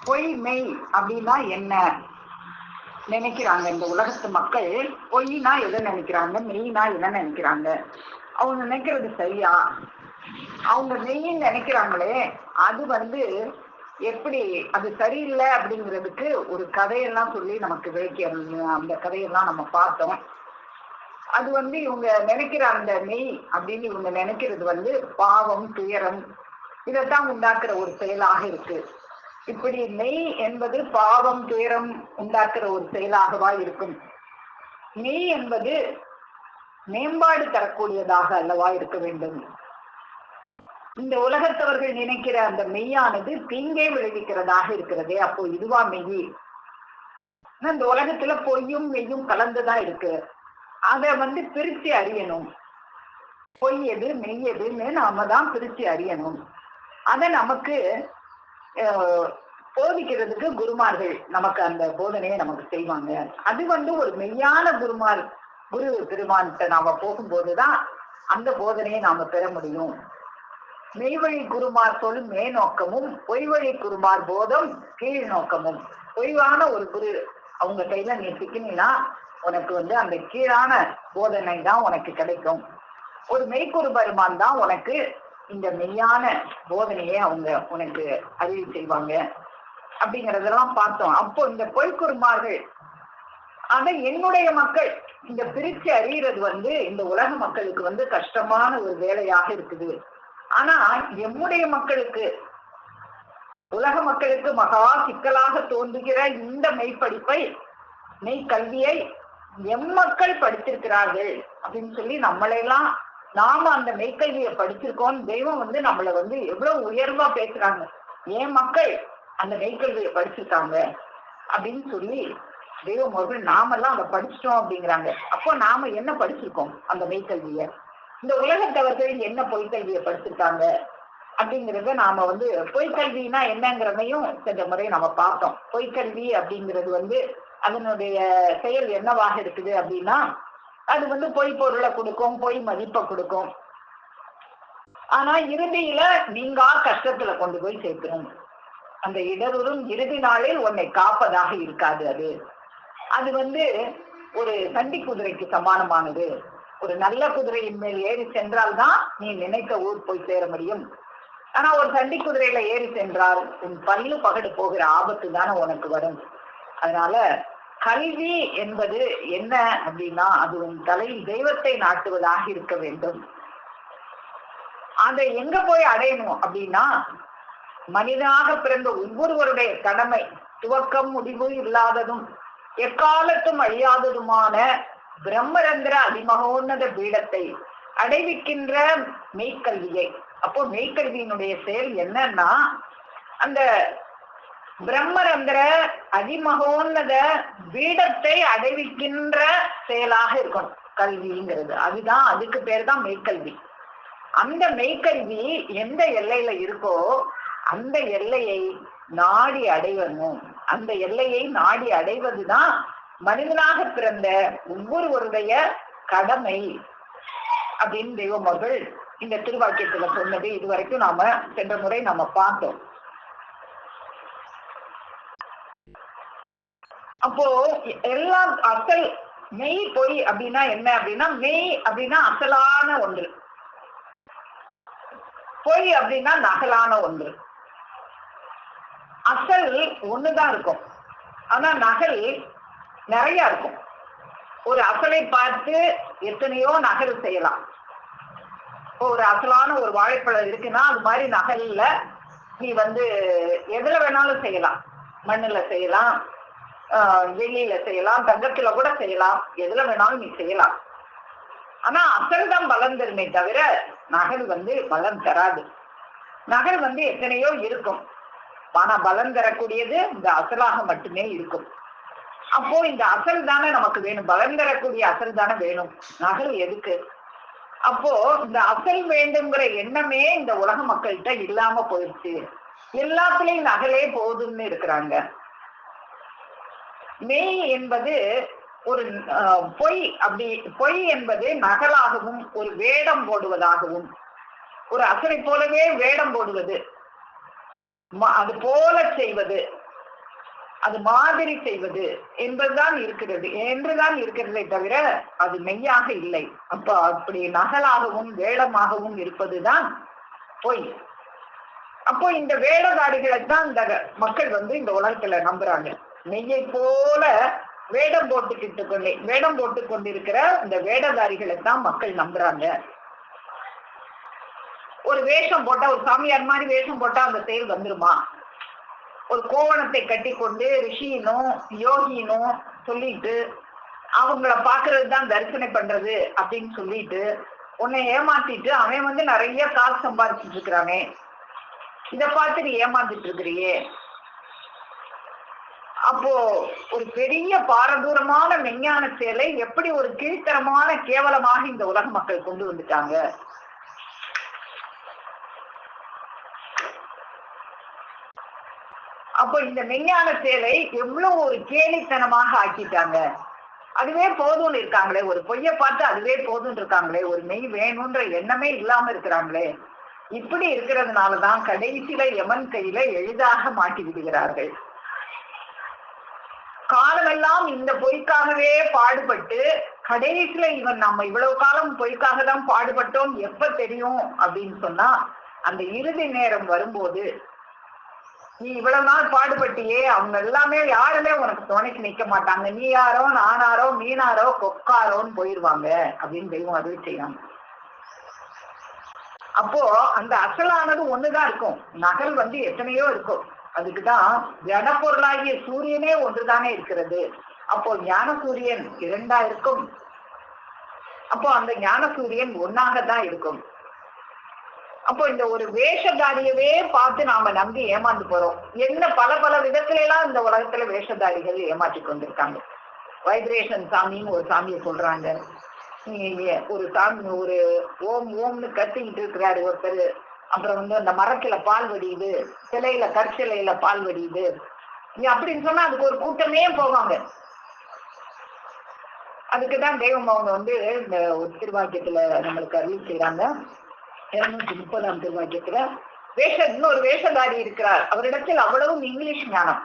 பொய் மெய் அப்படின்னா என்ன நினைக்கிறாங்க இந்த உலகத்து மக்கள்? பொய்னா எதை நினைக்கிறாங்க, மெய்னா என்ன நினைக்கிறாங்க? அவங்க நினைக்கிறது சரியா? அவங்க மெய்ன்னு நினைக்கிறாங்களே, அது எப்படி அது சரியில்லை அப்படிங்கிறதுக்கு ஒரு கதையெல்லாம் சொல்லி நமக்கு விளக்கிறது. அந்த கதையெல்லாம் நம்ம பார்த்தோம். அது இவங்க நினைக்கிற அந்த மெய் அப்படின்னு இவங்க நினைக்கிறது பாவம், துயரம், இதைத்தான் உண்டாக்குற ஒரு செயலாக இருக்கு. இப்படி மெய் என்பது பாவம், துயரம் உண்டாக்குற ஒரு செயலாகவா இருக்கும்? மெய் என்பது மேம்பாடு தரக்கூடியதாக அல்லவா இருக்க வேண்டும்? இந்த உலகத்தவர்கள் நினைக்கிற அந்த மெய்யானது தீங்கே விளைவிக்கிறதாக இருக்கிறதே, அப்போ இதுவா மெய்? இந்த உலகத்துல பொய்யும் மெய்யும் கலந்துதான் இருக்கு. அதை பிரிச்சு அறியணும். பொய் எது மெய் எதுன்னு நாம தான் பிரிச்சு அறியணும். அதை நமக்கு போதிக்கிறதுக்கு குருமார்கள் நமக்கு அந்த போதனையை நமக்கு செய்வாங்க. அது ஒரு மெய்யான குரு பெருமான்கிட்ட நாம போகும்போதுதான் அந்த போதனையை நாம பெற முடியும். மெய்வழி குருமார் சொல் மே நோக்கமும், பொய்வழி குருமார் போதம் கீழ் நோக்கமும். பொய்வான ஒரு குரு அவங்க கையில நீ சிக்கினா உனக்கு அந்த கீழான போதனை தான் உனக்கு கிடைக்கும். ஒரு மெய்க்குரு பெருமான் தான் உனக்கு இந்த மெய்யான போதனையை அவங்க உனக்கு அறிவு செய்வாங்க அப்படிங்கறதெல்லாம் பார்த்தோம். அப்போ இந்த பொய்க்குருமார்கள் அதை என்னுடைய மக்கள் இந்த பிரிச்சு அறியறது இந்த உலக மக்களுக்கு கஷ்டமான ஒரு வேலையாக இருக்குது. ஆனா எம்முடைய மக்களுக்கு, உலக மக்களுக்கு மகா சிக்கலாக தோன்றுகிற இந்த மெய்ப்படிப்பை, மெய்கல்வியை எம்மக்கள் படித்திருக்கிறார்கள் அப்படின்னு சொல்லி நம்மளையெல்லாம் நாம அந்த மெய்கல்வியை படிச்சிருக்கோம். தெய்வம் நம்மள எவ்வளவு உயர்வா பேசுறாங்க. என் மக்கள் அந்த மெய்கல்வியை படிச்சிருக்காங்க அப்படின்னு சொல்லி தெய்வம் அவர்கள் நாமெல்லாம் அதை படிச்சிட்டோம் அப்படிங்கிறாங்க. அப்போ நாம என்ன படிச்சிருக்கோம்? அந்த மெய்கல்விய. இந்த உலகத்தவர்கள் என்ன பொய்க்கல்வியை படிச்சிருக்காங்க அப்படிங்கிறத நாம பொய்க்கல்வினா என்னங்கிறதையும் சென்ற முறை நம்ம பார்த்தோம். பொய்க்கல்வி அப்படிங்கிறது அதனுடைய செயல் என்னவாக இருக்குது அப்படின்னா, அது பொய் பொருளை கொடுக்கும், பொய் மதிப்பை கொடுக்கும். ஆனா இறுதியில நீங்கா கஷ்டத்துல கொண்டு போய் சேர்க்கணும். அந்த இடரும் இறுதி நாளில் உன்னை காப்பதாக இருக்காது. அது ஒரு சண்டி குதிரைக்கு சமானமானது. ஒரு நல்ல குதிரையின் மேல் ஏறி சென்றால்தான் நீ நினைத்த ஊர் போய் சேர முடியும். ஆனா ஒரு சண்டி குதிரையில ஏறி சென்றால் உன் பல்லு பகடு போகிற ஆபத்து தானே உனக்கு வரும். அதனால கல்வி என்பது என்ன அப்படின்னா, அது உன் தலையில் தெய்வத்தை நாட்டுவதாக இருக்க வேண்டும். அதை எங்க போய் அடையணும் அப்படின்னா, மனிதனாக பிறந்த ஒவ்வொருவருடைய கடமை துவக்கம் முடிவு இல்லாததும் எக்காலத்தும் அழியாததுமான பிரம்மரந்திர அதிமகோன்னத பீடத்தை அடைவிக்கின்ற மெய்க்கல்வியை. அப்போ மெய்க்கல்வியினுடைய செயல் என்னன்னா, அந்த பிரம்மரந்திர அதிமகோன்னத பீடத்தை அடைவிக்கின்ற செயலாக இருக்கணும் கல்விங்கிறது. அதுதான், அதுக்கு பேர் தான் மெய்க்கல்வி. அந்த மெய்க்கல்வி எந்த எல்லையில இருக்கோ அந்த எல்லையை நாடி அடைவணும். அந்த எல்லையை நாடி அடைவதுதான் மனிதனாக பிறந்த ஒவ்வொருவருடைய கடமை அப்படின்னு தெய்வம் அவர்கள் இந்த திருவாக்கியத்துல சொன்னது இதுவரைக்கும் நாம சென்ற முறை நாம பார்த்தோம். அப்போ எல்லாம் அசல் மெய் பொய் அப்படின்னா என்ன அப்படின்னா, மெய் அப்படின்னா அசலான ஒன்று, பொய் அப்படின்னா நகலான ஒன்று. அசல் ஒண்ணுதான் இருக்கும், ஆனா நகல் நிறைய இருக்கும். ஒரு அசலை பார்த்து எத்தனையோ நகல் செய்யலாம். இப்போ ஒரு அசலான ஒரு வாழைப்பழம் இருக்குன்னா அது மாதிரி நகல்ல நீ எதுல வேணாலும் செய்யலாம். மண்ணுல செய்யலாம், வெள்ளியில செய்யலாம், தங்கத்துல கூட செய்யலாம், எதுல வேணாலும் நீ செய்யலாம். ஆனா அசல் தான் பலம் தருமே தவிர நகல் பலம் தராது. நகல் எத்தனையோ இருக்கும், ஆனா பலம் தரக்கூடியது இந்த அசலாக மட்டுமே இருக்கும். அப்போ இந்த அசல் தானே நமக்கு வேணும், பலம் தரக்கூடிய அசல் தானே வேணும், நகல் எதுக்கு? அப்போ இந்த அசல் வேண்டுங்கிற எண்ணமே இந்த உலக மக்கள்கிட்ட இல்லாம போயிடுச்சு. எல்லாத்துலயும் நகலே போதும்னு இருக்கிறாங்க. மெய் என்பது ஒரு பொய் என்பது நகலாகவும் ஒரு வேடம் போடுவதாகவும், ஒரு அசலை போலவே வேடம் போடுவது, அது போல செய்வது, அது மாதிரி செய்வது என்பதுதான் இருக்கிறதே தவிர அது மெய்யாக இல்லை. அப்ப அப்படி நகலாகவும் வேடமாகவும் இருப்பதுதான் பொய். அப்போ இந்த வேடதாரிகளைத்தான் இந்த மக்கள் இந்த உலகத்துல நம்புறாங்க. மெய்யை போல வேடம் போட்டு கொண்டிருக்கிற இந்த வேடதாரிகளைத்தான் மக்கள் நம்புறாங்க. ஒரு வேஷம் போட்டா, ஒரு சாமியார் மாதிரி வேஷம் போட்டா அந்த செயல் வந்துருமா? ஒரு கோவணத்தை கட்டி கொண்டு ரிஷினும் யோகினும் சொல்லிட்டு அவங்கள பாக்குறது தான் தரிசனை பண்றது அப்படின்னு சொல்லிட்டு உன்னை ஏமாத்திட்டு அவன் நிறைய காசு சம்பாதிச்சுட்டு இருக்கிறானே, இத பார்த்து நீ ஏமாந்துட்டு இருக்கிறியே. அப்போ ஒரு பெரிய பாரதூரமான மெஞ்ஞான செயலை எப்படி ஒரு கீழ்த்தரமான கேவலமாக இந்த உலக மக்கள் கொண்டு வந்துட்டாங்க. அப்போ இந்த மெஞ்ஞான செயலை எவ்வளவு ஒரு கேலித்தனமாக ஆக்கிட்டாங்க. அதுவே போதும்னு இருக்காங்களே, ஒரு பொய்ய பார்த்து அதுவே போதும்னு இருக்காங்களே, ஒரு மெய் வேணும்ன்ற எண்ணமே இல்லாம இருக்கிறாங்களே. இப்படி இருக்கிறதுனாலதான் கடைசியில யமன் கையில எளிதாக மாட்டி விடுகிறார்கள். காலமெல்லாம் இந்த பொய்க்காகவே பாடுபட்டு கடைசியில நம்ம இவ்வளவு காலம் பொய்க்காக தான் பாடுபட்டோம் எப்ப தெரியும் அப்படின்னு சொன்னா, அந்த இறுதி நேரம் வரும்போது நீ இவ்வளவு நாள் பாடுபட்டியே, அவங்க எல்லாமே யாருமே உனக்கு துணைக்கு நிக்க மாட்டாங்க, நீ யாரோ நானாரோ மீனாரோ கொக்காரோன்னு போயிருவாங்க அப்படின்னு தெய்வம் அருள் செய்யறாங்க. அப்போ அந்த அசலானது ஒண்ணுதான் இருக்கும், நகல் எத்தனையோ இருக்கும். அதுக்குதான் ஜனப்பொருளாகிய சூரியனே ஒன்றுதானே இருக்கிறது. அப்போ ஞான சூரியன் இரண்டா இருக்கும். அப்போ அந்த ஞான சூரியன் ஒன்னாகத்தான் இருக்கும். அப்போ இந்த ஒரு வேஷதாரியவே பார்த்து நாம நம்பி ஏமாந்து போறோம். என்ன பல பல விதத்துல எல்லாம் இந்த உலகத்துல வேஷதாரிகள் ஏமாற்றி கொண்டிருக்காங்க. வைப்ரேஷன் சாமின்னு ஒரு சாமியை சொல்றாங்க. ஒரு சாமி ஒரு ஓம் ஓம்னு கத்திக்கிட்டு இருக்கிறாரு ஒருத்தர். அப்புறம் அந்த மரத்துல பால் வடியுது, சிலையில கற்சிலையில பால் வடியுது அப்படின்னு சொன்னா அதுக்கு ஒரு கூட்டமே போவாங்க. அதுக்குதான் தெய்வம் அவங்க இந்த ஒரு திருவாக்கியத்துல நம்மளுக்கு அருள் செய்யறாங்க. 230ஆம் திருவாக்கியத்துல இன்னொரு வேஷதாரி இருக்கிறார். அவரிடத்தில் அவ்வளவும் இங்கிலீஷ் ஞானம்,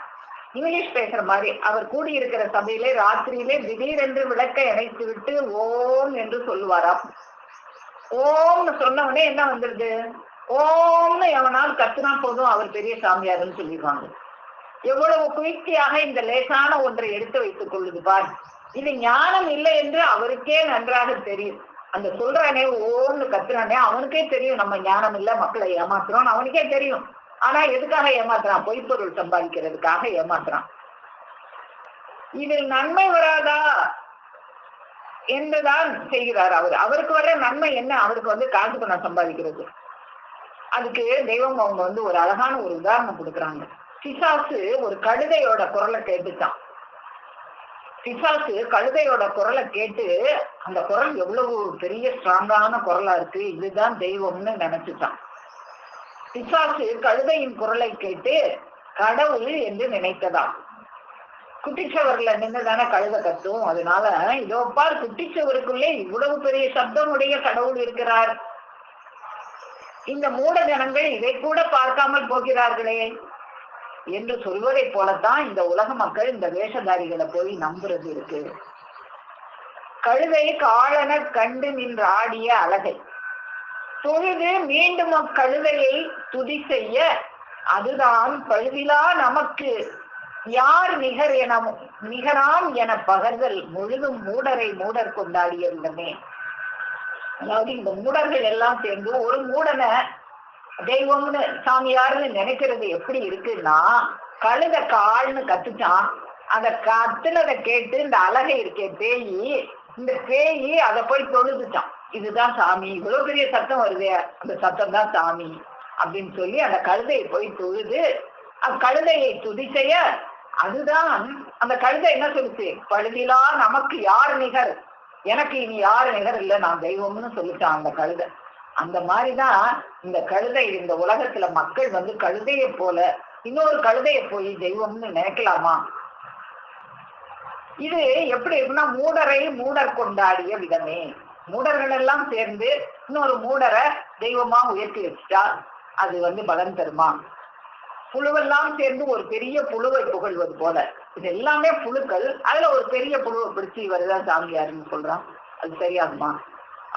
இங்கிலீஷ் பேசுற மாதிரி. அவர் கூடியிருக்கிற சபையிலே ராத்திரியிலே திடீரென்று விளக்கை அணைத்து விட்டு ஓம் என்று சொல்லுவாராம். ஓம்னு சொன்ன உடனே என்ன வந்துருது? ஓம்னு எவனால் கத்துனா போதும் அவர் பெரிய சாமியாருன்னு சொல்லிடுவாங்க. எவ்வளவு குயிர்த்தியாக இந்த லேசான ஒன்றை எடுத்து வைத்துக் கொள்ளுது பார். இது ஞானம் இல்லை என்று அவருக்கே நன்றாக தெரியும். அந்த சொல்றானே ஓம்னு கத்துறானே அவனுக்கே தெரியும் நம்ம ஞானம் இல்ல, மக்களை ஏமாத்துறோம் அவனுக்கே தெரியும். ஆனா எதுக்காக ஏமாத்துறான்? பொய்ப்பொருள் சம்பாதிக்கிறதுக்காக ஏமாத்துறான். இதில் நன்மை வராதா என்றுதான் செய்கிறார் அவர். அவருக்கு வர்ற நன்மை என்ன? அவருக்கு காசு பணம் சம்பாதிக்கிறது. அதுக்கு தெய்வம் அவங்க ஒரு அழகான ஒரு உதாரணம் கொடுக்குறாங்க. பிசாசு ஒரு கழுதையோட குரலை கேட்டுச்சான். பிசாசு கழுதையோட குரலை கேட்டு அந்த குரல் எவ்வளவு பெரிய ஸ்ட்ராங்கான குரலா இருக்கு, இதுதான் தெய்வம்னு நினைச்சுட்டான். பிசாசு கழுதையின் குரலை கேட்டு கடவுள் என்று நினைத்ததாம். குட்டிச்சவர்ல நின்றுதானே கழுதை கத்தும். அதனால இதோ பார், குட்டிச்சவருக்குள்ளே இவ்வளவு பெரிய சப்தமுடைய கடவுள் இருக்கிறார், இந்த மூட ஜனங்கள் இதை கூட பார்க்காமல் போகிறார்களே என்று சொல்வதை போலத்தான் இந்த உலக மக்கள் இந்த வேஷதாரிகளை போய் நம்புறது இருக்கு. கழுதை காலன கண்டு நின்று ஆடிய அழகை தொழுது மீண்டும் அக்கழுதையை துதி செய்ய, அதுதான் பழுதிலா நமக்கு யார் நிகராம் என பகர்தல் முழுதும் மூடரை மூடர் கொண்டாடியிருந்தமே. அதாவது இந்த மூடர்கள் எல்லாம் சேர்ந்து ஒரு மூடனை தெய்வம்னு சாமியாருன்னு நினைக்கிறது எப்படி இருக்குன்னா, கழுத கால்னு கத்துட்டான். அந்த கத்துனதை கேட்டு இந்த அழகை இருக்கே பேயி, இந்த பேயி அதை போய் தொழுதுட்டான். இதுதான் சாமி, இவ்வளவு பெரிய சத்தம் வருதே, அந்த சத்தம் தான் சாமி அப்படின்னு சொல்லி அந்த கழுதையை போய் தொழுது அக்கழுதையை துதி செய்ய, அதுதான் அந்த கழுதை என்ன சொல்லுச்சு? பழுதிலா நமக்கு யார் நிகர், எனக்கு இனி யாரு நிகர் இல்லை, நான் தெய்வம்னு சொல்லிட்டான் அந்த கழுதை. அந்த மாதிரிதான் இந்த கழுதை இந்த உலகத்துல மக்கள் கழுதையை போல இன்னொரு கழுதையை போய் தெய்வம்னு நினைக்கலாமா? இது எப்படி இருக்குன்னா, மூடரை மூடர் கொண்டாடிய விதமே. மூடர்கள் எல்லாம் சேர்ந்து இன்னொரு மூடரை தெய்வமா உயர்த்தி வச்சுட்டா அது பலன் தருமா? புழுவெல்லாம் சேர்ந்து ஒரு பெரிய புழுவை புகழ்வது போல. இது எல்லாமே புழுக்கள், அதுல ஒரு பெரிய புழுவை பிடிச்சி இவருதான் சாமியாருன்னு சொல்றான். அது சரியாகுமா?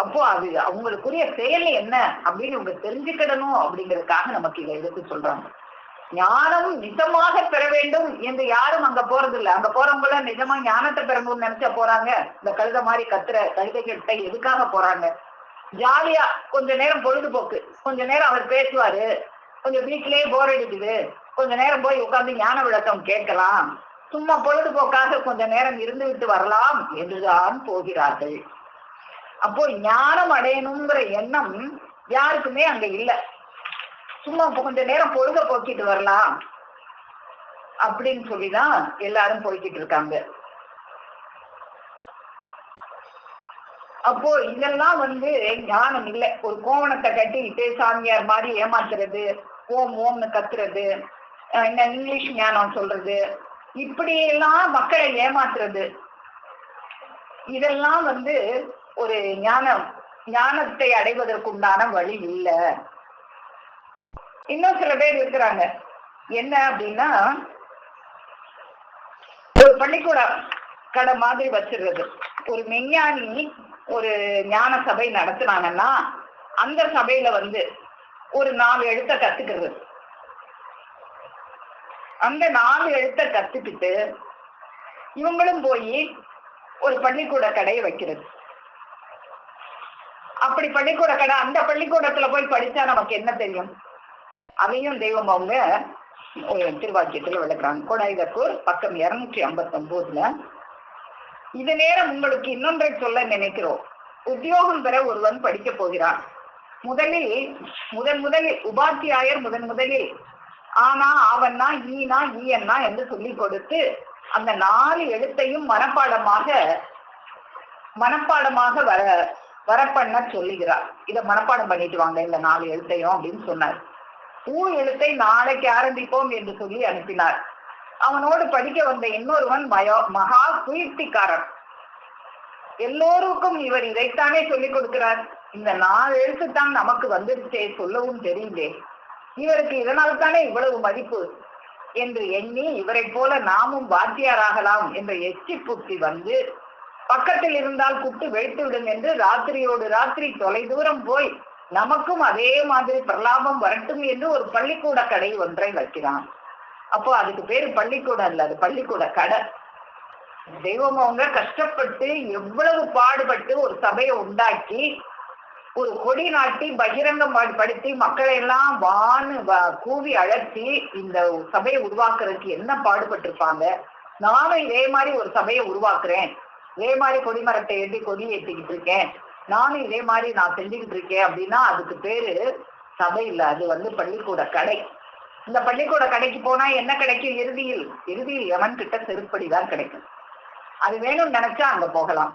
அப்போ அது அவங்களுக்குரிய செயல் என்ன அப்படின்னு இவங்க தெரிஞ்சுக்கிடணும் அப்படிங்கறதுக்காக நமக்கு இதை எடுத்து சொல்றாங்க. ஞானம் நிஜமாக பெற வேண்டும் என்று யாரும் அங்க போறது இல்லை. அங்க போறவங்கள நிஜமா ஞானத்தை பெறணும்னு நினைச்சா போறாங்க? இந்த கழுத மாதிரி கத்துற கழுதைகிட்ட எதுக்காக போறாங்க? ஜாலியா கொஞ்ச நேரம் பொழுதுபோக்கு, கொஞ்ச நேரம் அவர் பேசுவாரு, கொஞ்சம் வீட்டிலேயே போர் அடிக்குது, கொஞ்ச நேரம் போய் உட்கார்ந்து ஞான விளக்கம் கேட்கலாம், சும்மா பொழுதுபோக்காக கொஞ்ச நேரம் இருந்து விட்டு வரலாம் என்றுதான் போகிறார்கள். அப்போ ஞானம் அடையணுங்கிற எண்ணம் யாருக்குமே அங்க இல்லை. சும்மா கொஞ்ச நேரம் பொழுத போக்கிட்டு வரலாம் அப்படின்னு சொல்லிதான் எல்லாரும் போய்கிட்டு இருக்காங்க. அப்போ இதெல்லாம் ஞானம் இல்லை. ஒரு கோவணத்தை கட்டிட்டு சாமியார் மாதிரி ஏமாத்துறது, ஓம் ஓம்னு கத்துறது, இங்கிலீஷ் ஞானம் சொல்றது, இப்படி எல்லாம் மக்களை ஏமாத்துறது, இதெல்லாம் ஒரு ஞானத்தை அடைவதற்குண்டான வழி இல்லை. இன்னும் சில பேர் இருக்கிறாங்க. என்ன அப்படின்னா, ஒரு பள்ளிக்கூட கடை மாதிரி வச்சிருறது. ஒரு மெஞ்ஞானி ஒரு ஞான சபை நடத்தினாங்கன்னா அந்த சபையில ஒரு 4 எழுத்த கத்துக்கிறது. அந்த 4 எழுத்த கத்துக்கிட்டு இவங்களும் போய் ஒரு பள்ளிக்கூட கடையை வைக்கிறது. அப்படி பள்ளிக்கூட கடை, அந்த பள்ளிக்கூடத்துல போய் படிச்சா நமக்கு என்ன தெரியும்? அதையும் தெய்வம் அவங்க திருவாக்கியத்துல விளக்குறாங்க. கோடாய்தக்கூர் பக்கம் 259. இது நேரம் உங்களுக்கு இன்னொன்றை சொல்ல நினைக்கிறோம். உத்தியோகம் பெற ஒருவன் படிக்க போகிறான். முதலில் உபாத்தியாயர் முதலில் ஆனா ஆவன்னா ஈனா ஈயன்னா என்று சொல்லி கொடுத்து அந்த 4 எழுத்தையும் மனப்பாடமாக வர பண்ண சொல்லுகிறார். இதை மனப்பாடம் பண்ணிட்டு வாங்க இந்த 4 எழுத்தையும் அப்படின்னு சொன்னார். ஊ எழுத்தை நாளைக்கு ஆரம்பிப்போம் என்று சொல்லி அனுப்பினார். அவனோடு படிக்க வந்த இன்னொருவன் மகா கீர்த்திக்காரன். எல்லோருக்கும் இவர் இதைத்தானே சொல்லிக் கொடுக்கிறார். இந்த 4 எழுத்துத்தான் நமக்கு வந்துருச்சே, சொல்லவும் தெரியலே, இவருக்கு இதனால்தானே இவ்வளவு மதிப்பு என்று எண்ணி இவரை போல நாமும் வாத்தியாராகலாம் என்ற எச்சி புத்தி பக்கத்தில் இருந்தால் குட்டு வைத்து விடும் என்று ராத்திரியோடு ராத்திரி தொலை தூரம் போய் நமக்கும் அதே மாதிரி பிரலாபம் வரட்டும் என்று ஒரு பள்ளிக்கூட கடை ஒன்றை வைக்கிறான். அப்போ அதுக்கு பேரு பள்ளிக்கூடம் இல்ல, அது பள்ளிக்கூட கடை. தெய்வம் அவங்க கஷ்டப்பட்டு எவ்வளவு பாடுபட்டு ஒரு சபையை உண்டாக்கி ஒரு கொடி நாட்டி பகிரங்கம் படுத்தி மக்களை எல்லாம் கூவி அழைச்சி இந்த சபையை உருவாக்குறதுக்கு என்ன பாடுபட்டிருப்பாங்க. நானும் இதே மாதிரி ஒரு சபையை உருவாக்குறேன், இதே மாதிரி கொடிமரத்தை ஏற்றி கொடி ஏற்றிக்கிட்டு இருக்கேன், நானும் இதே மாதிரி நான் செஞ்சுக்கிட்டு இருக்கேன் அப்படின்னா அதுக்கு பேரு சபை இல்ல, அது பள்ளிக்கூட கடை. இந்த பள்ளிக்கூட கடைக்கு போனா என்ன கிடைக்கும்? இறுதியில் எவன் கிட்ட செருப்படிதான் கிடைக்கும். அது வேணும்னு நினைச்சா அங்க போகலாம்.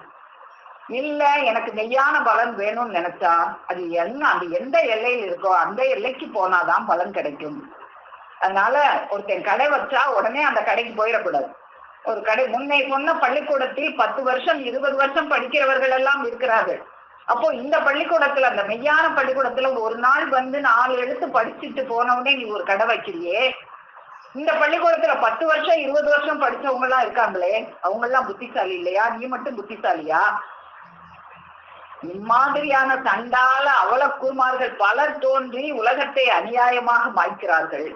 இல்ல எனக்கு மெய்யான பலன் வேணும்னு நினைச்சா அது அந்த எந்த எல்லையில் இருக்கோ அந்த எல்லைக்கு போனாதான் பலன் கிடைக்கும். அதனால ஒருத்தன் கடை வச்சா உடனே அந்த கடைக்கு போயிடக்கூடாது. ஒரு கடை முன்னை சொன்ன பள்ளிக்கூடத்தில் 10 வருஷம் 20 வருஷம் படிக்கிறவர்கள் எல்லாம் இருக்கிறார்கள். அப்போ இந்த பள்ளிக்கூடத்துல, அந்த மெய்யான பள்ளிக்கூடத்துல ஒரு நாள் 4 எழுத்து படிச்சுட்டு போனவுடனே நீ ஒரு கடை வைக்கிறியே, இந்த பள்ளிக்கூடத்துல 10 வருஷம் 20 வருஷம் படிச்சவங்க எல்லாம் இருக்காங்களே, அவங்க எல்லாம் புத்திசாலி இல்லையா? நீ மட்டும் புத்திசாலியா? இம்மாதிரியான சண்டால அவலக்கூர்மார்கள் பலர் தோன்றி உலகத்தை அநியாயமாக மாய்க்கிறார்கள்.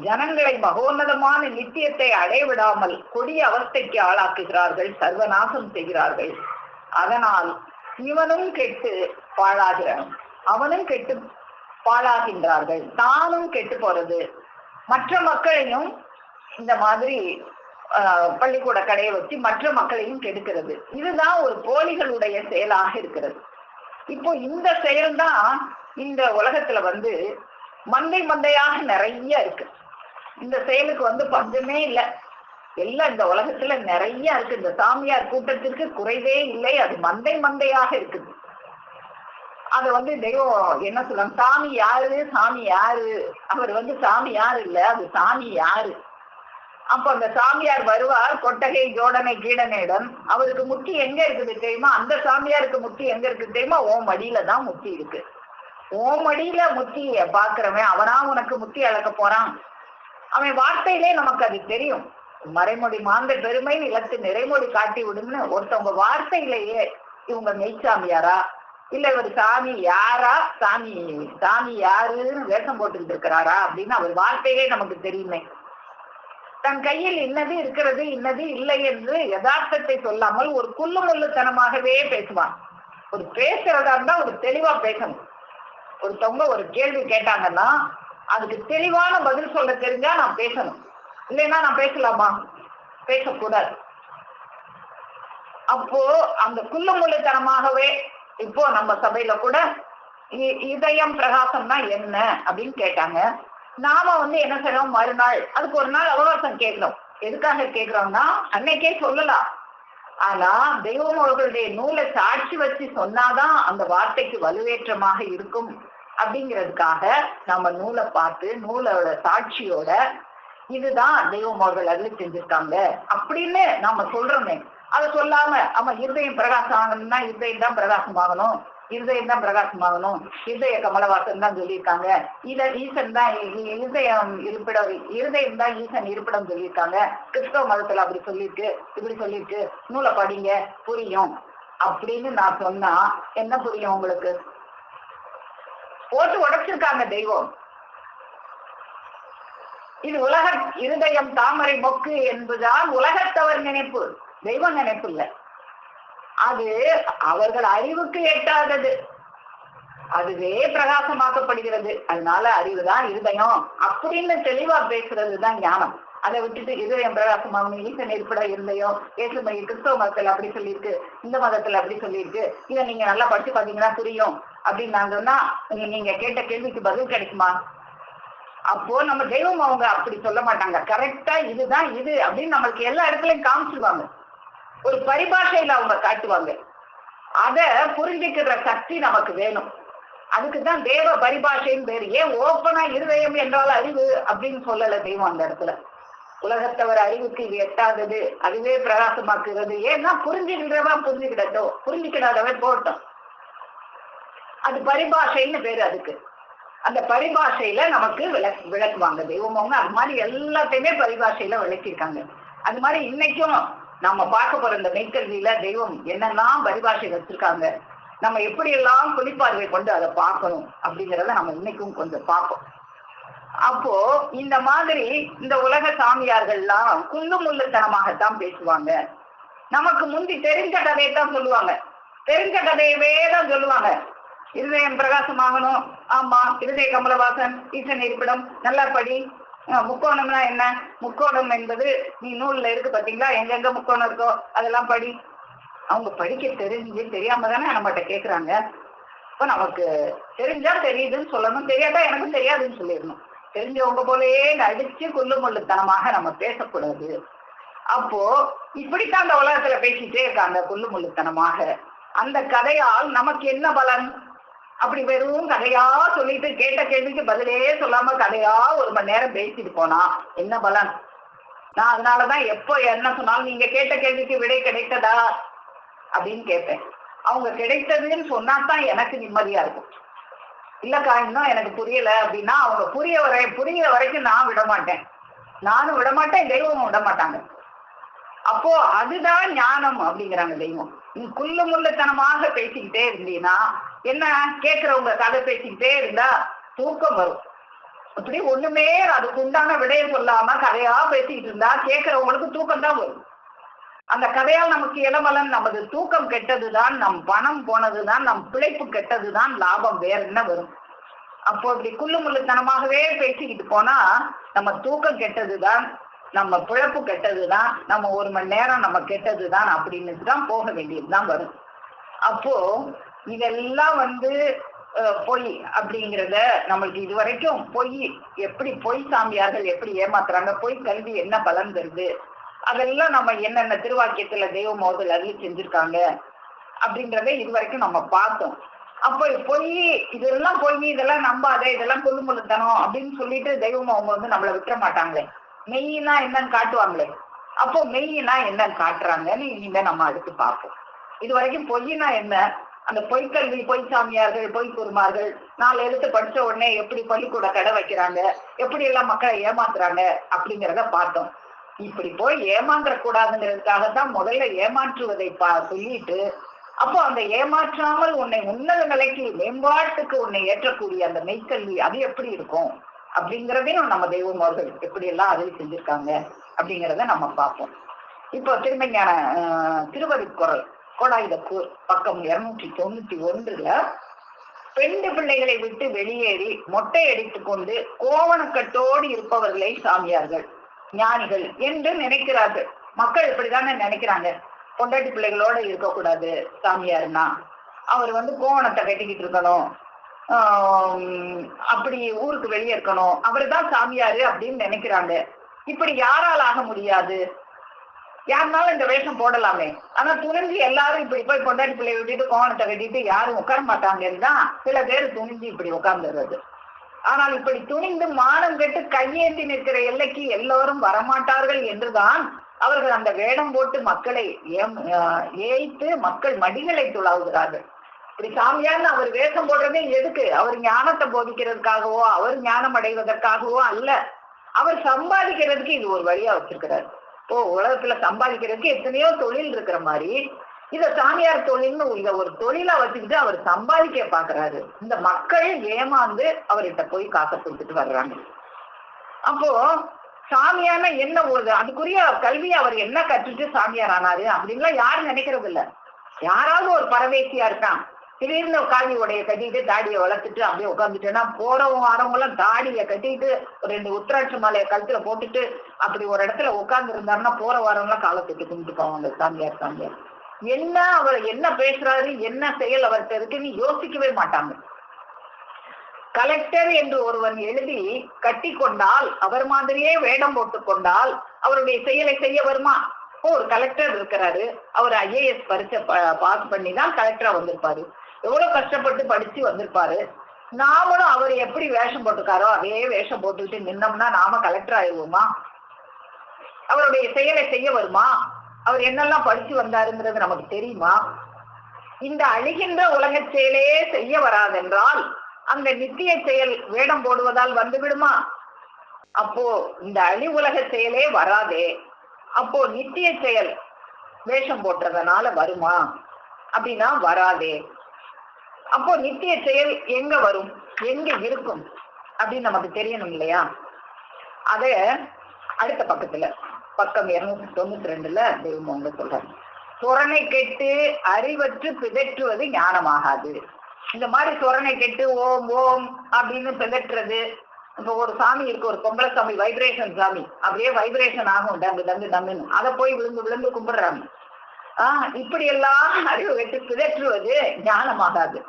ஜனங்களை மகோன்னதமான நித்தியத்தை அடைவிடாமல் கொடிய அவஸ்தைக்கு ஆளாக்குகிறார்கள், சர்வநாசம் செய்கிறார்கள். அதனால் இவனும் கெட்டு பாழாகிறான், அவனும் கெட்டு பாழாகின்றார்கள், தானும் கெட்டு போறது, மற்ற மக்களையும் இந்த மாதிரி பள்ளிக்கூட கடையை வச்சு மற்ற மக்களையும் கெடுக்கிறது. இதுதான் ஒரு போலிகளுடைய செயலாக இருக்கிறது. இப்போ இந்த செயல்தான் இந்த உலகத்துல மந்தையாக நிறைய இருக்கு. இந்த செயலுக்கு பஞ்சமே இல்லை. எல்லாம் இந்த உலகத்துல நிறைய இருக்கு. இந்த சாமியார் கூட்டத்திற்கு குறைவே இல்லை. அது மந்தையாக இருக்குது. அது தெய்வம் என்ன சொல்லுவாங்க? சாமி யாரு, சாமி யாரு? அவர் சாமி யாரு இல்ல, அது சாமி யாரு. அப்ப அந்த சாமியார் வருவார், கொட்டகை ஜோடனை கீடனையிடம். அவருக்கு முத்தி எங்க இருக்குது தெரியுமா? அந்த சாமியாருக்கு முத்தி எங்க இருக்கு தெரியுமா? ஓம் அடியில தான் முத்தி இருக்கு. ஓம் அடியில முத்திய பாக்குறவன் அவனா உனக்கு முத்தி அளக்க போறான். அவன் வார்த்தையிலே நமக்கு அது தெரியும். மறைமொழி மாந்த பெருமை நிலத்து நிறைமொழி காட்டி விடும்னு ஒருத்தவங்க வார்த்தையிலேயே இவங்க மெய்சாமியாரா இல்ல இவர் சாமி யாரா, சாமி சாமி யாருன்னு வேஷம் போட்டுக்கிட்டு இருக்கிறாரா அப்படின்னு அவர் வார்த்தையிலே நமக்கு தெரியுமே. தன் கையில் இன்னது இருக்கிறது இன்னது இல்லை என்று யதார்த்தத்தை சொல்லாமல் ஒரு குள்ளு முள்ளுத்தனமாகவே பேசுவான். ஒரு பேசுறதா இருந்தா ஒரு தெளிவா பேசணும். ஒருத்தவங்க ஒரு கேள்வி கேட்டாங்கன்னா அதுக்கு தெளிவான பதில் சொல்ல தெரிஞ்சா நான் பேசணும், இல்லைன்னா நான் பேசலாமா? பேசக்கூடாது. அப்போ அந்த குள்ளு முள்ளுத்தனமாகவே இப்போ நம்ம சபையில கூட இதயம் பிரகாசம்னா என்ன அப்படின்னு கேட்டாங்க. நாம என்ன செய்யறோம், மறுநாள் அதுக்கு ஒரு நாள் அவகாசம் கேட்கிறோம். எதுக்காக கேட்கிறோம்னா அன்னைக்கே சொல்லலாம். ஆனா தெய்வம் அவர்களுடைய நூலை சாட்சி வச்சு சொன்னாதான் அந்த வார்த்தைக்கு வலுவேற்றமாக இருக்கும் அப்படிங்கிறதுக்காக நம்ம நூலை பார்த்து நூலோட சாட்சியோட இதுதான் தெய்வம் அவர்கள் அருளி செஞ்சிருக்காங்க அப்படின்னு நாம சொல்றோமே. அதை சொல்லாம ஆமா இருதயம் பிரகாசம் ஆகணும்னா இருதயம் தான் பிரகாசமாகணும், இருதயம் தான் பிரகாசமாகணும், இருதய கமலவாசன் தான் சொல்லியிருக்காங்க, ஈசன் தான் இருதயம் இருப்பிடம், இருதயம் தான் ஈசன் இருப்பிடம் சொல்லியிருக்காங்க, கிறிஸ்தவ மதத்துல அப்படி சொல்லியிருக்கு இப்படி சொல்லியிருக்கு, நூலை படிங்க புரியும் அப்படின்னு நான் சொன்னா என்ன புரியும் உங்களுக்கு? போட்டு உடைச்சிருக்காங்க தெய்வம். இது உலக இருதயம் தாமரை மொக்கு என்பதுதான் உலகத்தவர் நினைப்பு, தெய்வ நினைப்பு இல்லை. அது அவர்கள் அறிவுக்கு எட்டாதது, அதுவே பிரகாசமாக்கப்படுகிறது. அதனால அறிவுதான் இருதயம் அப்படின்னு தெளிவா பேசுறதுதான் ஞானம். அதை விட்டுட்டு இருதயம் பிரகாசமாகணும், ஈசன் இருப்பிட இருந்தயம், ஏசுமை கிறிஸ்தவ மதத்துல அப்படி சொல்லியிருக்கு, இந்த மதத்துல அப்படி சொல்லியிருக்கு, இதை நீங்க நல்லா படிச்சு பாத்தீங்கன்னா புரியும் அப்படின்னு நான் சொன்னா நீங்க கேட்ட கேள்விக்கு பதில் கிடைக்குமா? அப்போ நம்ம தெய்வம் அவங்க அப்படி சொல்ல மாட்டாங்க. கரெக்டா இதுதான் இது அப்படின்னு நம்மளுக்கு எல்லா இடத்துலயும் காமிச்சிருவாங்க. ஒரு பரிபாஷையில அவங்க காட்டுவாங்க. அத புரிஞ்சுக்கிற சக்தி நமக்கு வேணும். அதுக்குதான் தேவ பரிபாஷைன்னு பேரு. ஏன் ஓப்பனா இருதயம் என்றால் அறிவு அப்படின்னு சொல்லல தெய்வம் அந்த இடத்துல. உலகத்தவர் அறிவுக்கு இது எட்டாதது, அதுவே பிரகாசமாக்குறது. ஏன்னா புரிஞ்சுக்கிறவன் புரிஞ்சுக்கிடட்டும், புரிஞ்சுக்கிடாதவன் போட்டோம். அது பரிபாஷைன்னு பேரு. அதுக்கு அந்த பரிபாஷையில நமக்கு விளக்குவாங்க தெய்வம் அவங்க. அது மாதிரி எல்லாத்தையுமே பரிபாஷையில விளக்கியிருக்காங்க. அது மாதிரி இன்னைக்கும் நம்ம பார்க்க போற இந்த மெய்க்கல்வியில தெய்வம் என்னெல்லாம் பரிபாஷை வச்சிருக்காங்க, நம்ம எப்படி எல்லாம் குளிப்பார்வை கொண்டு அதை பார்க்கணும் அப்படிங்கிறத நம்ம இன்னைக்கும் கொஞ்சம் பார்ப்போம். அப்போ இந்த மாதிரி இந்த உலக சாமியார்கள்லாம் குள்ளு முள்ளுத்தனமாகத்தான் பேசுவாங்க. நமக்கு முந்தி தெரிஞ்ச கதையை தான் சொல்லுவாங்க, தெரிஞ்ச கதையவே தான் சொல்லுவாங்க. இருதயம் பிரகாசமாகணும், ஆமா இருதய கமலவாசன், ஈசன் இருப்பிடம், நல்லா படி. முக்கோணம்னா என்ன? முக்கோணம் என்பது நீ நூல்ல இருக்கு பாத்தீங்களா, எங்கெங்க முக்கோணம் இருக்கோ அதெல்லாம் படி. அவங்க படிக்க தெரிஞ்சு தெரியாம தானே நம்மகிட்ட கேக்குறாங்க. இப்ப நமக்கு தெரிஞ்சா தெரியுதுன்னு சொல்லணும், தெரியாட்டா எனக்கும் தெரியாதுன்னு சொல்லிடணும். தெரிஞ்சவங்க போலயே நடிச்சு குள்ளு முள்ளுத்தனமாக நம்ம பேசக்கூடாது. அப்போ இப்படித்தான் அந்த உலகத்துல பேசிட்டே இருக்காங்க குள்ளு முள்ளுத்தனமாக. அந்த கதையால் நமக்கு என்ன பலன்? அப்படி வெறும் கதையா சொல்லிட்டு கேட்ட கேள்விக்கு பதிலே சொல்லாம கதையா ஒரு மணி நேரம் பேசிட்டு போனா என்ன பலன்? நான் அதனாலதான் எப்போ என்ன சொன்னாலும் நீங்க கேட்ட கேள்விக்கு விடை கிடைத்ததா அப்படின்னு கேட்பேன். அவங்க கிடைத்ததுன்னு சொன்னாதான் எனக்கு நிம்மதியா இருக்கும். இல்லக்கா இன்னும் எனக்கு புரியல அப்படின்னா அவங்க புரிய வரைக்கும் நான் விட மாட்டேன், நானும் விட மாட்டேன், தெய்வமும் விட மாட்டாங்க. அப்போ அதுதான் ஞானம் அப்படிங்கிறாங்க தெய்வம். நீ குள்ளு முள்ளுத்தனமாக பேசிக்கிட்டே இருந்தீங்கன்னா என்ன, கேட்கிறவங்க கதை பேசிக்கிட்டே இருந்தா தூக்கம் வரும். இப்படி ஒண்ணுமே அதுக்கு உண்டான விடைய சொல்லாம கதையா பேசிக்கிட்டு இருந்தா கேட்கிறவங்களுக்கு தூக்கம் தான் வரும். அந்த கதையால் நமக்கு இளமலன், நமது தூக்கம் கெட்டதுதான், நம் பணம் போனதுதான், நம் பிழைப்பு கெட்டதுதான், லாபம் வேற என்ன வரும்? அப்போ இப்படி குள்ளு முள்ளுத்தனமாகவே பேசிக்கிட்டு போனா நம்ம தூக்கம் கெட்டதுதான், நம்ம பிழைப்பு கெட்டதுதான், நம்ம ஒரு மணி நேரம் நம்ம கெட்டதுதான் அப்படின்னு தான் போக வேண்டியதுதான் வரும். அப்போ இதெல்லாம் பொய் அப்படிங்கிறத நம்மளுக்கு இதுவரைக்கும் பொய், எப்படி பொய் சாமியார்கள் எப்படி ஏமாத்துறாங்க, பொய் கல்வி என்ன பலன் தருது, அதெல்லாம் நம்ம என்னென்ன திருவாக்கியத்துல தெய்வம் அவர்கள் அருளி செஞ்சிருக்காங்க அப்படின்றத இதுவரைக்கும் நம்ம பார்த்தோம். அப்போ பொய் இதெல்லாம் பொய், இதெல்லாம் நம்பாத, இதெல்லாம் குள்ளு முள்ளுத்தனம் அப்படின்னு சொல்லிட்டு தெய்வம் அவங்க நம்மளை விட்டுற மாட்டாங்களே, மெய்னா என்னன்னு காட்டுவாங்களே. அப்போ மெய்னா என்னன்னு காட்டுறாங்கன்னு இனிமே நம்ம அடுத்து பார்ப்போம். இது வரைக்கும் பொய்னா என்ன, அந்த பொய்க்கல்வி, பொய் சாமியார்கள், பொய் குருமார்கள் 4 எழுத்து படிச்ச உடனே எப்படி பள்ளிக்கூட கடை வைக்கிறாங்க, எப்படி எல்லாம் மக்களை ஏமாத்துறாங்க அப்படிங்கிறத பார்த்தோம். இப்படி போய் ஏமாந்துட கூடாதுங்கிறதுக்காகத்தான் முதல்ல ஏமாற்றுவதை சொல்லிட்டு, அப்போ அந்த ஏமாற்றாமல் உன்னை உன்னத நிலைக்கு மேம்பாட்டுக்கு உன்னை ஏற்றக்கூடிய அந்த மெய்க்கல்வி அது எப்படி இருக்கும் அப்படிங்கிறதையும் நம்ம தெய்வம் அவர்கள் எப்படி எல்லாம் அதில் செஞ்சிருக்காங்க அப்படிங்கிறத நம்ம பார்ப்போம். இப்போ திருமஞான திருவருட்குறள் கோடாயுதக்கூர் பக்கம் 291 பெண்டு பிள்ளைகளை விட்டு வெளியேறி மொட்டை அடித்துக் கொண்டு கோவணக்கட்டோடு இருப்பவர்களை சாமியார்கள், ஞானிகள் என்று நினைக்கிறார்கள். மக்கள் இப்படிதானே நினைக்கிறாங்க. பொண்டாட்டி பிள்ளைகளோட இருக்கக்கூடாது சாமியார்னா, அவர் கோவணத்தை கட்டிக்கிட்டு இருக்கணும், அப்படி ஊருக்கு வெளியே இருக்கணும், அவரு தான் சாமியாரு அப்படின்னு நினைக்கிறாங்க. இப்படி யாரால் ஆக முடியாது? யாருனாலும் இந்த வேஷம் போடலாமே. ஆனா துணிஞ்சு எல்லாரும் இப்படி போய் பொண்டாட்டி பிள்ளைய விட்டுட்டு கோவணத்தை கட்டிட்டு யாரும் உட்கார மாட்டாங்கன்னு தான் சில பேர் துணிஞ்சு இப்படி உட்கார்ந்துடுறது. ஆனால் இப்படி துணிந்து மானம் கெட்டு கையேந்தி நிற்கிற எல்லைக்கு எல்லோரும் வரமாட்டார்கள் என்றுதான் அவர்கள் அந்த வேடம் போட்டு மக்களை ஏய்த்து மக்கள் மடிகளை துளாவுகிறார்கள். இப்படி சாமியார்னு அவர் வேஷம் போடுறதே எதுக்கு? அவர் ஞானத்தை போதிக்கிறதுக்காகவோ அவர் ஞானம் அடைவதற்காகவோ அல்ல, அவர் சம்பாதிக்கிறதுக்கு இது ஒரு வழியா வச்சிருக்கிறார். உலகத்துல சம்பாதிக்கிறதுக்கு எத்தனையோ தொழில் இருக்கிற மாதிரி இத சாமியார் தொழில்னு இத ஒரு தொழிலா வச்சுக்கிட்டு அவர் சம்பாதிக்க பாக்குறாரு. இந்த மக்கள் ஏமாந்து அவர்கிட்ட போய் காசை கொடுத்துட்டு வர்றாங்க. அப்போ சாமியான என்ன ஒரு அதுக்குரிய கல்வி அவர் என்ன கற்றுட்டு சாமியார் ஆனாரு அப்படின்லாம் யாரும் நினைக்கிறது இல்ல. யாராவது ஒரு பரதேசியா இருக்கான், திடீர்னு காவி உடைய கட்டிட்டு தாடியை வளர்த்துட்டு அப்படியே உட்காந்துட்டேன்னா போறவங்க வரவங்க எல்லாம் தாடியை கட்டிட்டு 2 உத்திராட்ச மாலையை கழுத்துல போட்டுட்டு அப்படி ஒரு இடத்துல உட்கார்ந்து இருந்தாருன்னா போற வரவங்க எல்லாம் காலை தொட்டு கும்பிட்டு போவாங்க. சாமியார் சாமியார் என்ன அவர் என்ன பேசுறாரு, என்ன செயல் அவர்கிட்ட இருக்குன்னு யோசிக்கவே மாட்டாங்க. கலெக்டர் என்று ஒருவன் எழுதி கட்டி கொண்டால், அவர் மாதிரியே வேடம் போட்டு கொண்டால் அவருடைய செயலை செய்ய வருமா? ஒரு கலெக்டர் இருக்கிறாரு, அவர் IAS பரீட்சை பாஸ் பண்ணி தான் கலெக்டரா வந்திருப்பாரு, எவ்வளவு கஷ்டப்பட்டு படிச்சு வந்திருப்பாரு. நாமளும் அவர் எப்படி வேஷம் போட்டிருக்காரோ அதே வேஷம் போட்டுக்கிட்டு நின்னோம்னா நாம கலெக்டர் ஆயிடுவோமா? அவருடைய செயலை செய்ய வருமா? அவர் என்னெல்லாம் படிச்சு வந்தாருங்கிறது நமக்கு தெரியுமா? இந்த அழிகின்ற உலக செயலே செய்ய வராதென்றால் அந்த நித்திய செயல் வேடம் போடுவதால் வந்து விடுமா? அப்போ இந்த அழி உலக செயலே வராதே, அப்போ நித்திய செயல் வேஷம் போட்டுறதுனால வருமா அப்படின்னா வராதே. அப்போ நித்திய செயல் எங்க வரும், எங்க இருக்கும் அப்படின்னு நமக்கு தெரியணும் இல்லையா? அத அடுத்த பக்கத்துல பக்கம் 292 தெய்வம் சொல்றாங்க, சொரணை கெட்டு அறிவற்று பிதற்றுவது ஞானமாகாது. இந்த மாதிரி சொரணை கெட்டு ஓம் ஓம் அப்படின்னு பிதற்றுறது. இப்போ ஒரு சாமி இருக்கு, ஒரு பொம்பளை சாமி, வைப்ரேஷன் சாமி, அப்படியே வைப்ரேஷன் ஆகும் டங்கு டங்கு டங்குன்னு, அதை போய் விழுந்து விழுந்து கும்பிடுறாங்க. இப்படி எல்லாம் அறிவு கெட்டு பிதற்றுவது ஞானமாகாது.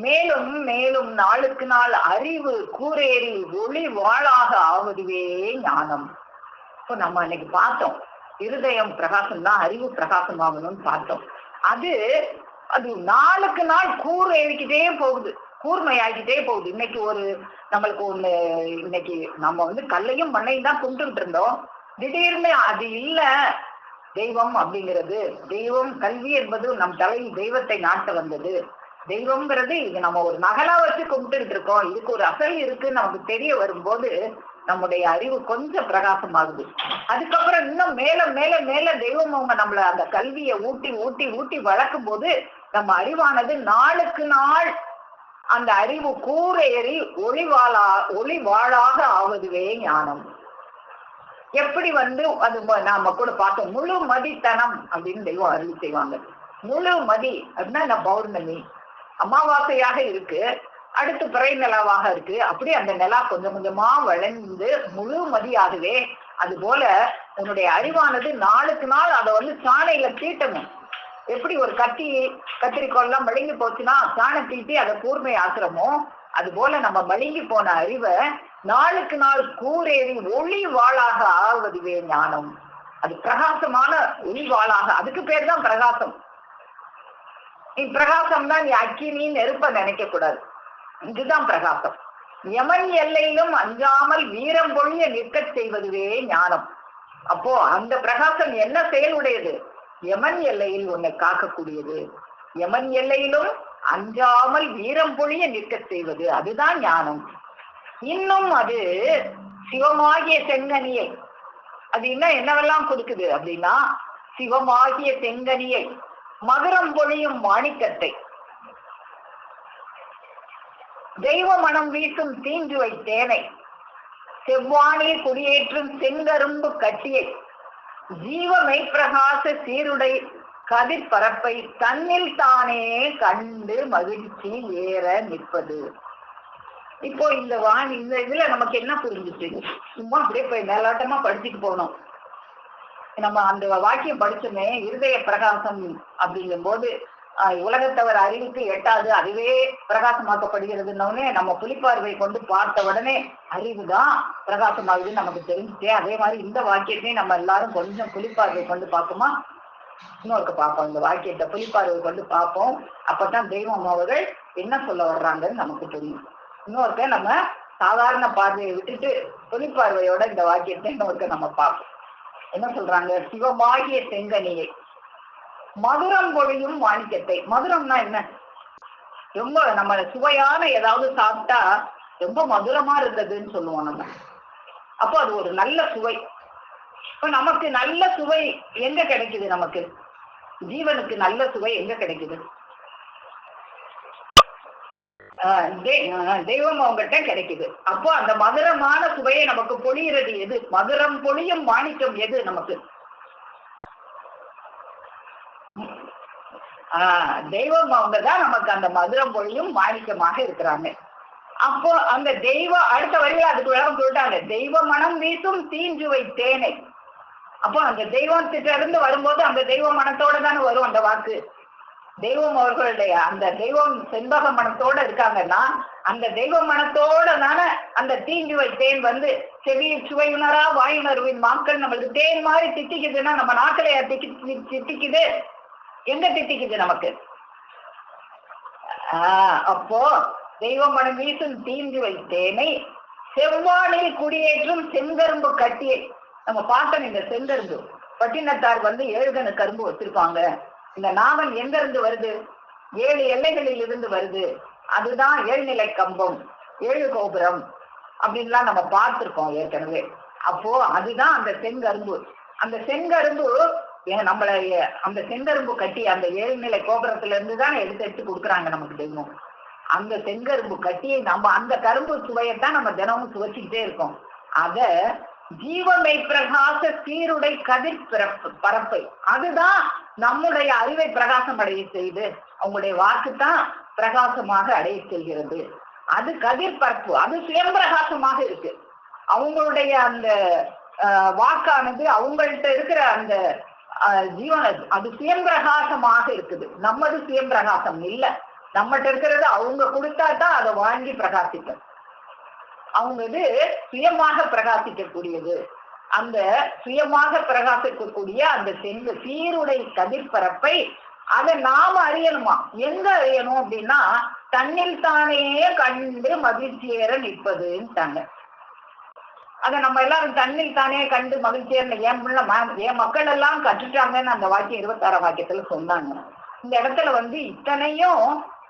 மேலும் மேலும் நாளுக்கு நாள் அறிவு கூரேறி ஒளி வாழாக ஆவதுவே ஞானம். இப்போ நம்ம அன்னைக்கு பார்த்தோம், இருதயம் பிரகாசம் தான் அறிவு பிரகாசம் ஆகணும்னு பார்த்தோம். அது அது நாளுக்கு நாள் ஏறிக்கிட்டே போகுது, கூர்மையாகிட்டே போகுது. இன்னைக்கு ஒரு நம்மளுக்கு ஒண்ணு, இன்னைக்கு நம்ம கல்லையும் மண்ணையும் தான் கும்பிட்டு இருந்தோம். திடீர்னு அது இல்ல தெய்வம் அப்படிங்கிறது, தெய்வம் கல்வி என்பது நம் தலையில் தெய்வத்தை நாட்ட வந்தது. தெய்வம்ங்கிறது இது நம்ம ஒரு நகலா வச்சு கும்பிட்டு இருக்கோம், இதுக்கு ஒரு அசல் இருக்குன்னு நமக்கு தெரிய வரும்போது நம்முடைய அறிவு கொஞ்சம் பிரகாசமாகுது. அதுக்கப்புறம் இன்னும் மேல மேல மேல தெய்வம் அவங்க நம்மள அந்த கல்வியை ஊட்டி ஊட்டி ஊட்டி வளர்க்கும் போது நம்ம அறிவானது நாளுக்கு நாள் அந்த அறிவு கூரேறி ஒளி வாழாக ஆவதுவே ஞானம். எப்படி அது நாம கூட பார்த்தோம், முழு மதித்தனம் அப்படின்னு தெய்வம் அருள் செய்வாங்க. முழு மதி அப்படின்னா பௌர்ணமி அமாவாசையாக இருக்கு, அடுத்து பிறை நிலாவாக இருக்கு, அப்படி அந்த நிலா கொஞ்சம் கொஞ்சமா வளைந்து முழு மதியாகவே. அது போல உன்னுடைய அறிவானது நாளுக்கு நாள் அதை சாணையில தீட்டணும். எப்படி ஒரு கத்திரிக்கோள் எல்லாம் மழுங்கி போச்சுன்னா சாணை தீட்டி அதை கூர்மை ஆக்குறமோ, அது போல நம்ம மழுங்கி போன அறிவை நாளுக்கு நாள் கூரேறி ஒளி வாழாக ஆவதுவே ஞானம். அது பிரகாசமான ஒளி வாழாக, அதுக்கு பேர் தான் பிரகாசம். நீ பிரகாசம் தான், நீ அக்கினி நெருப்ப நினைக்க கூடாது, இதுதான் பிரகாசம். யமன் எல்லையிலும் அஞ்சாமல் வீரம் பொழிய நிற்க செய்வதுவே ஞானம். அப்போ அந்த பிரகாசம் என்ன செயலுடையது? யமன் எல்லையில் உன்னை காக்கக்கூடியது. யமன் எல்லையிலும் அஞ்சாமல் வீரம் பொழிய நிற்க செய்வது, அதுதான் ஞானம். இன்னும் அது சிவமாகிய செங்கனியை, அது இன்னும் என்னவெல்லாம் கொடுக்குது அப்படின்னா, சிவமாகிய செங்கனியை, மதுரம் பொழியும் மாணிக்கத்தை, தெய்வ மனம் வீசும் தீஞ்சுவை தேனை, செவ்வானில் குடியேற்றும் செங்கரும்பு கட்டியை, ஜீவ மெய்ப்பிரகாச சீருடை கதிர் பரப்பை தன்னில் தானே கண்டு மகிழ்ச்சி ஏற நிற்பது. இப்போ இந்த இதுல நமக்கு என்ன புரிஞ்சுச்சு? சும்மா அப்படியே போய் மேலாட்டமா படிச்சுட்டு போனோம். நம்ம அந்த வாக்கியம் படிச்சோமே, இருதய பிரகாசம் அப்படிங்கும் போது உலகத்தவர் அறிவுக்கு எட்டாது, அதுவே பிரகாசமாக்கப்படுகிறதுன்னே நம்ம புலிப்பார்வை கொண்டு பார்த்த உடனே அறிவுதான் பிரகாசமாகுதுன்னு நமக்கு தெரிஞ்சுட்டே. அதே மாதிரி இந்த வாக்கியத்தையும் நம்ம எல்லாரும் கொஞ்சம் புலிப்பார்வை கொண்டு பார்ப்போமா? இன்னொருக்கு பார்ப்போம். இந்த வாக்கியத்தை புலிப்பார்வை கொண்டு பார்ப்போம். அப்பதான் தெய்வம் அவர்கள் என்ன சொல்ல வர்றாங்கன்னு நமக்கு தெரியும். இன்னொருக்க நம்ம சாதாரண பார்வையை விட்டுட்டு புலிப்பார்வையோட இந்த வாக்கியத்தை இன்னொருக்க நம்ம பார்ப்போம். என்ன சொல்றாங்க? சிவமாகிய செங்கனியை, மதுரம் பொழியும் மாணிக்கத்தை. மதுரம்னா என்ன? ரொம்ப நம்ம சுவையான ஏதாவது சாப்பிட்டா ரொம்ப மதுரமா இருந்ததுன்னு சொல்லுவோம் நம்ம. அப்போ அது ஒரு நல்ல சுவை. இப்ப நமக்கு நல்ல சுவை எங்க கிடைக்குது? நமக்கு ஜீவனுக்கு நல்ல சுவை எங்க கிடைக்குது? தெய்வம் அவங்ககிட்ட கிடைக்குது. அப்போ அந்த மதுரமான சுவையை நமக்கு பொழிகிறது எது? மதுரம் பொழியும் மாணிக்கம் எது நமக்கு? தெய்வம் அவங்கதான் நமக்கு அந்த மதுரம் பொழியும் மாணிக்கமாக இருக்கிறாங்க. அப்போ அந்த தெய்வம் அடுத்த வரையில அதுக்கு விளக்கம் சொல்லிட்டாங்க, தெய்வ மனம் வீசும் தீஞ்சுவை தேனை. அப்போ அந்த தெய்வத்திட்ட இருந்து வரும்போது அந்த தெய்வ மனத்தோட தானே வரும் அந்த வாக்கு. தெய்வம் அவர்களுடைய அந்த தெய்வம் செண்பக மனத்தோட இருக்காங்கன்னா அந்த தெய்வ மனத்தோட தானே அந்த தீஞ்சுவை தேன் வந்து செவியில் சுவையுணரா வாயுணர்வின் மாக்கள் நம்மளுக்கு தேன் மாதிரி திட்டிக்குதுன்னா நம்ம நாக்கிலையா திட்டிக்குது? எங்க திட்டிக்குது நமக்கு? அப்போ தெய்வ மனம் வீசும் தீஞ்சுவை தேனை, செவ்வானில் குடியேற்றும் செங்கரும்பு கட்டியை. நம்ம பார்த்தோம் இந்த செங்கரும்பு, பட்டினத்தார் வந்து 7 கரும்பு வச்சிருப்பாங்க. இந்த நாவல் எங்க இருந்து வருது? 7 எல்லைகளில் இருந்து வருது. அதுதான் 7 நிலை கம்பம், 7 கோபுரம் அப்படின்லாம் நம்ம பார்த்திருக்கோம் ஏற்கனவே. அப்போ அதுதான் அந்த செங்கரும்பு. அந்த செங்கரும்பு நம்மள அந்த செங்கரும்பு கட்டி அந்த 7 நிலை கோபுரத்துல இருந்து தான் எடுத்து கொடுக்குறாங்க நமக்கு தெய்வம். அந்த செங்கரும்பு கட்டியை நம்ம அந்த கரும்பு சுவையத்தான் நம்ம தினமும் சுவைச்சுக்கிட்டே இருக்கோம். அத ஜீவமை பிரகாச சீருடை கதிர் பரப்பை, அதுதான் நம்முடைய அறிவை பிரகாசம் அடைய செய்து, அவங்களுடைய வாக்குத்தான் பிரகாசமாக அடைய செல்கிறது. அது கதிர் பரப்பு, அது சுயம்பிரகாசமாக இருக்கு. அவங்களுடைய அந்த வாக்கானது அவங்கள்ட்ட இருக்கிற அந்த ஜீவன அது சுயம்பிரகாசமாக இருக்குது. நம்மது சுயம்பிரகாசம் இல்லை. நம்மகிட்ட இருக்கிறது அவங்க கொடுத்தா தான் அதை வாங்கி பிரகாசிக்கும். அவங்க இது சுயமாக பிரகாசிக்கக்கூடியது. அந்த சுயமாக பிரகாசிக்கக்கூடிய அந்த சீருடை கதிர்பரப்பை அதை நாம அறியணுமா? எங்க அறியணும் அப்படின்னா, தன்னில் தானே கண்டு மகிழ்ச்சியேற நிற்பதுன்ட்டாங்க. அதை நம்ம எல்லாரும் தன்னில் தானே கண்டு மகிழ்ச்சியேற என் மக்கள் எல்லாம் கற்றுட்டாங்கன்னு அந்த வாக்கியம் 26ஆம் வாக்கியத்துல சொன்னாங்க. இந்த இடத்துல வந்து இத்தனையும்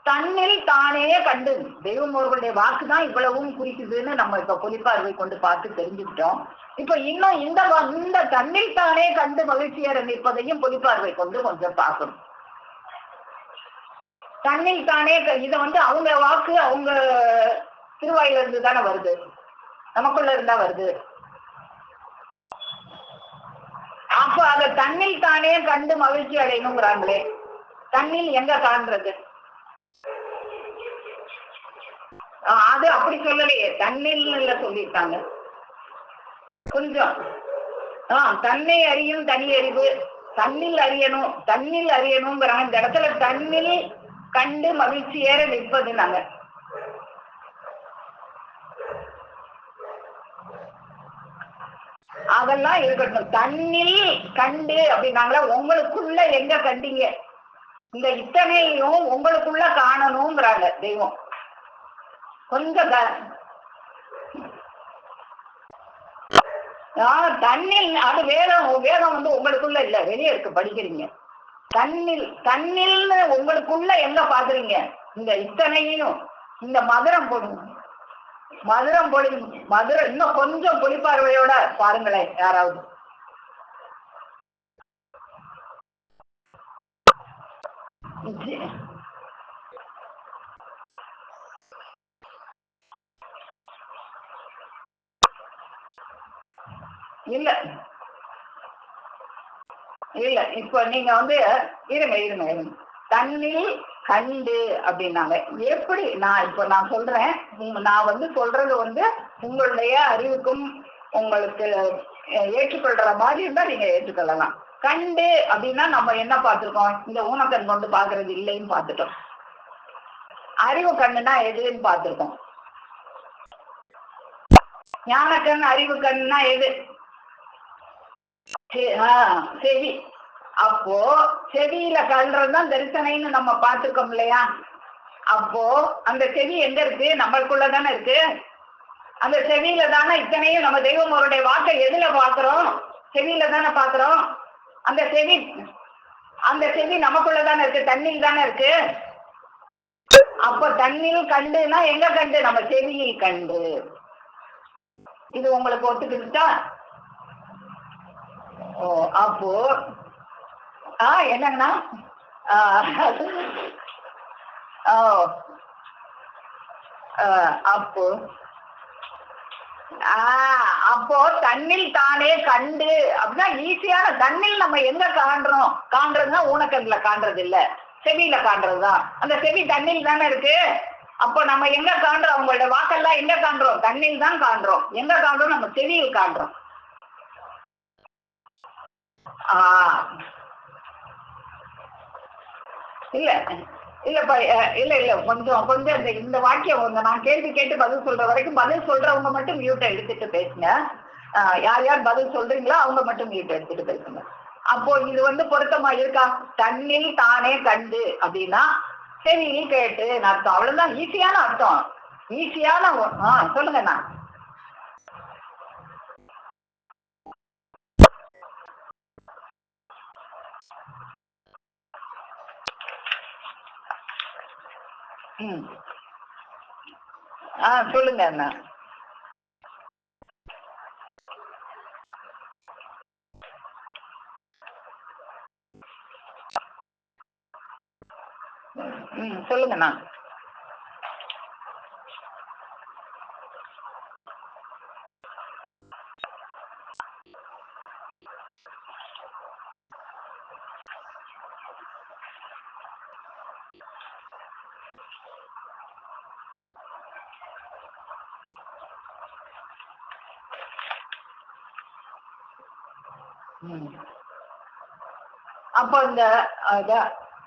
தன்னில் தானே கண்டு, தெய்வம் அவர்களுடைய வாக்குதான் இவ்வளவும் குறிக்குதுன்னு நம்ம இப்ப புலிப்பார்வை கொண்டு பார்த்து தெரிஞ்சுக்கிட்டோம். இப்ப இன்னும் இந்த தன்னில் தானே கண்டு மகிழ்ச்சியேற நிற்பதையும் புலிப்பார்வை கொண்டு கொஞ்சம் பார்க்கணும். தன்னில் தானே இதை வந்து அவங்க வாக்கு அவங்க திருவாயில இருந்து தானே வருது, நமக்குள்ள இருந்தா வருது. அப்ப அதை தன்னில் தானே கண்டு மகிழ்ச்சி அடையணுங்கிறாங்களே, தன்னில் எங்க காண்றது? அது அப்படி சொல்லலையே, தன்னில் சொல்லிட்டாங்க கொஞ்சம். தன்னை அறியும் தனி அறிவு, தன்னில் அறியணும், தன்னில் அறியணுங்கிறாங்க. இந்த இடத்துல தன்னில் கண்டு மகிழ்ச்சி ஏற நிற்பது நாங்க. அதெல்லாம் இருக்கட்டும். தன்னில் கண்டு அப்படின்னாங்களா, உங்களுக்குள்ள எங்க கண்டீங்க? இந்த இத்தனையும் உங்களுக்குள்ள காணணுங்கிறாங்க தெய்வம். கொஞ்சம் தன்னில், அது வேதம் வந்து உங்களுக்குள்ள இல்ல, வெளியே இருக்கு, படிக்கிறீங்க. தன்னில் உங்களுக்குள்ள எங்க பாக்குறீங்க? இந்த இத்தனையும் இந்த மதுரம் பொழி மதுரை இன்னும் கொஞ்சம் புலிப்பார்வையோட பாருங்களேன் யாராவது. இல்ல இல்ல இப்ப நீங்க வந்து இருங்க இருங்க இருங்க தண்ணில் கண்டு அப்படின்னாங்க. எப்படி நான் சொல்றேன், நான் வந்து சொல்றது வந்து உங்களுடைய அறிவுக்கும் உங்களுக்கு ஏற்றுக்கொள்ற மாதிரி இருந்தா நீங்க ஏற்றுக்கொள்ளலாம். கண்டு அப்படின்னா நம்ம என்ன பார்த்திருக்கோம், இந்த ஊனக்கண் கொண்டு பாக்குறது இல்லைன்னு பார்த்துட்டோம். அறிவு கண்ணுனா எதுன்னு பார்த்திருக்கோம். ஞானக்கண் அறிவு கண்ணுனா எது? செவி. அப்போ செவியில கல்றதுதான் தரிசனைன்னு நம்ம பார்த்திருக்கோம் இல்லையா? அப்போ அந்த செவி எங்க இருக்கு? நம்மளுக்குள்ளதானே இருக்கு. அந்த செவியில தானே இத்தனையும் நம்ம தெய்வம் அவருடைய வாக்கை எதுல பாக்குறோம்? செவியில தானே பாக்குறோம். அந்த செவி நமக்குள்ளதானே இருக்கு, தண்ணியில் தானே இருக்கு. அப்ப தண்ணியில் கண்டுனா எங்க கண்டு? நம்ம செவியில் கண்டு. இது உங்களுக்கு ஒத்துக்கிட்டா? ஓ அப்போ என்னங்கண்ணா? அப்போ அப்போ தண்ணில் தானே கண்டு அப்படின்னா ஈஸியான. தண்ணில் நம்ம எங்க காண்றதுன்னா ஊனக்கண்ணுல காண்றது இல்ல, செவியில காண்றதுதான். அந்த செவி தண்ணில் தானே இருக்கு. அப்போ நம்ம எங்க காண்றோம்? அவங்களோட வாக்கெல்லாம் எங்க காண்றோம்? தண்ணில் தான் காண்றோம். எங்க காண்றோம்? நம்ம செவியில் காண்றோம். இல்ல இல்லப்பா, இல்ல கொஞ்சம் இந்த வாக்கியம் நான் கேள்வி கேட்டு பதில் சொல்ற வரைக்கும், பதில் சொல்றவங்க மட்டும் மியூட்டை எடுத்துட்டு பேசுங்க. யார் யார் பதில் சொல்றீங்களோ அவங்க மட்டும் மியூட்டை எடுத்துட்டு பேசுங்க. அப்போ இது வந்து பொருத்தமா இருக்கா? தண்ணில் தானே கண்டு அப்படின்னா செவியில் கேட்டு அர்த்தம். அவ்வளவுதான், ஈஸியான அர்த்தம். ஈஸியான சொல்லுங்கண்ணா. சொல்லுங்க அண்ணா. சொல்லுங்கண்ணா. அப்ப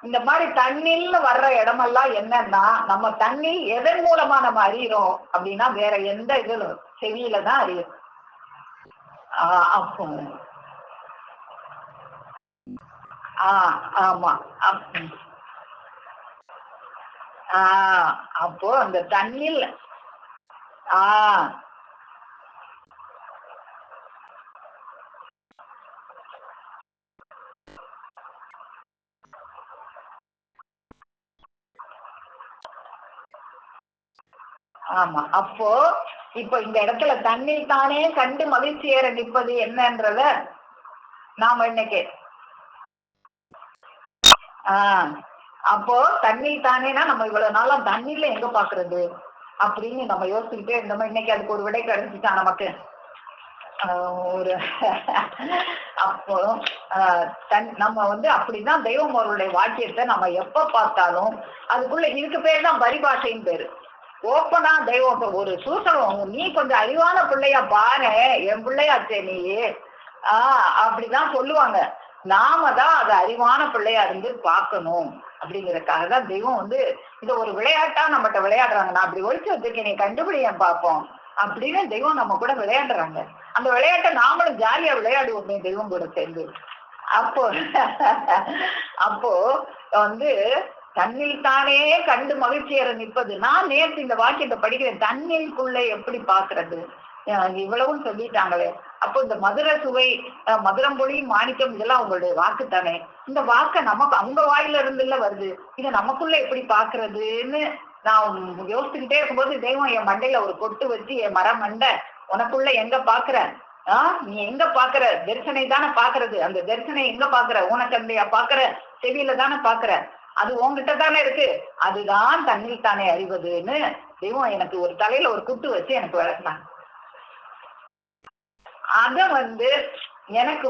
இந்த மாதிரி தண்ணில்னு வர்ற இடமெல்லாம் என்னன்னா, நம்ம தண்ணீர் எதன் மூலமா நம்ம அறியறோம் அப்படின்னா வேற எந்த இதுல செவியில தான் அறியும். அப்போ ஆமா. அப்போ அந்த தண்ணில் ஆமா. அப்போ இப்ப இந்த இடத்துல தண்ணீர் தானே கண்டு மகிழ்ச்சி ஏற நிற்பது என்னன்றத நாம இன்னைக்கு அப்போ தண்ணீர் தானேனா நம்ம இவ்வளவு நாளா தண்ணீர்ல எங்க பாக்குறது அப்படின்னு நம்ம யோசிச்சுக்கிட்டே இருந்தோம். இன்னைக்கு அதுக்கு ஒரு விடை கிடைச்சிட்டா நமக்கு. ஒரு அப்போ நம்ம வந்து அப்படிதான் தெய்வம் அவருடைய வாக்கியத்தை நம்ம எப்ப பார்த்தாலும் அதுக்குள்ள இதுக்கு பேர் தான் பரிபாஷைன்னு பேரு. ஓப்பனா தெய்வம் ஒரு சூசகம், நீ கொஞ்சம் அறிவான பிள்ளையா பாரு, என் பிள்ளையாச்சே நீ அப்படிதான் சொல்லுவாங்க. நாம தான் அது அறிவான பிள்ளையா இருந்து பார்க்கணும் அப்படிங்கறதுக்காக தான் தெய்வம் வந்து இதை ஒரு விளையாட்டா நம்மகிட்ட விளையாடுறாங்க. நான் அப்படி ஒழிச்சு வச்சிருக்கேன், நீ கண்டுபிடியேன் பார்ப்போம் அப்படின்னு தெய்வம் நம்ம கூட விளையாடுறாங்க. அந்த விளையாட்டை நாமளும் ஜாலியா விளையாடுவோமே தெய்வம் கூட சேர்ந்து. அப்போ வந்து தண்ணில் தானே கண்டு மகிழ்ச்சியற நிற்பது. நான் நேற்று இந்த வாக்கியத்தை படிக்கிறேன், தண்ணிற்குள்ள எப்படி பாக்குறது, இவ்வளவும் சொல்லிட்டாங்களே. அப்போ இந்த மதுர சுவை, மதுரம்பொழி, மாணிக்கம் இதெல்லாம் உங்களுடைய வாக்கு தானே. இந்த வாக்க நமக்கு அவங்க வாயில இருந்துல வருது, இத நமக்குள்ள எப்படி பாக்குறதுன்னு நான் யோசிச்சுக்கிட்டே இருக்கும்போது தெய்வம் என் மண்டையில ஒரு கொட்டு வச்சு, என் மரம் மண்டை உனக்குள்ள எங்க பாக்குற, நீ எங்க பாக்குற, தரிசனை தானே பாக்குறது, அந்த தரிசனை எங்க பாக்குற, ஊனக்கண்டையா பாக்குற, செவியில தானே பாக்குற, அது உங்ககிட்ட தானே இருக்கு, அதுதான் தண்ணில் தானே அறிவதுன்னு தெய்வம் எனக்கு ஒரு தலையில ஒரு குட்டு வச்சு எனக்கு விளக்குனாங்க. அத எனக்கு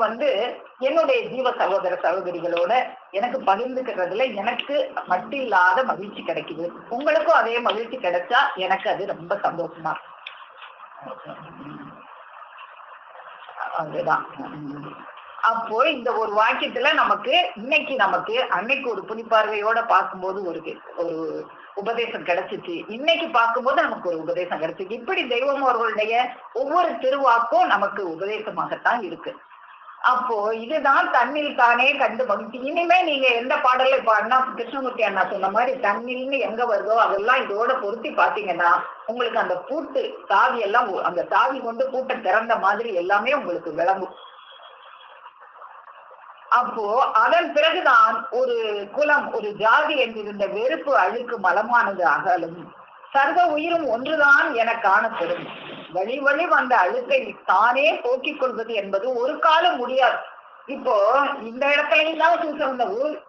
என்னுடைய ஜீவ சகோதர சகோதரிகளோட எனக்கு பகிர்ந்துக்கிறதுல எனக்கு மட்டும் இல்லாத மகிழ்ச்சி கிடைக்குது. உங்களுக்கும் அதே மகிழ்ச்சி கிடைச்சா எனக்கு அது ரொம்ப சந்தோஷமா. அதுதான். அப்போ இந்த ஒரு வாக்கியத்துல நமக்கு இன்னைக்கு அன்னைக்கு ஒரு புலிப்பார்வையோட பார்க்கும்போது ஒரு ஒரு உபதேசம் கிடைச்சிச்சு, இன்னைக்கு பார்க்கும்போது நமக்கு ஒரு உபதேசம் கிடைச்சிச்சு. இப்படி தெய்வம் அவர்களுடைய ஒவ்வொரு திருவாக்கும் நமக்கு உபதேசமாகத்தான் இருக்கு. அப்போ இதுதான் தண்ணில் தானே கண்டு மகிழ்ச்சி. இனிமே நீங்க எந்த பாடல்ல இப்ப அண்ணா கிருஷ்ணமூர்த்தி அண்ணா சொன்ன மாதிரி தண்ணில்னு எங்க வருதோ அதெல்லாம் இதோட பொருத்தி பாத்தீங்கன்னா உங்களுக்கு அந்த பூட்டு தாவி எல்லாம் அந்த தாவி கொண்டு பூட்டை திறந்த மாதிரி எல்லாமே உங்களுக்கு விளங்கும். அப்போ அதன் பிறகுதான் ஒரு குலம் ஒரு ஜாதி என்றிருந்த வெறுப்பு அழுக்கு மலமானது அகலும், சர்வ உயிரும் ஒன்றுதான் என காணப்படும். வழி வழி வந்த அழுக்கை தானே போக்கிக் கொள்வது என்பது ஒரு காலம் முடியாது. இப்போ இந்த இடத்துலயும் தான் சூசம்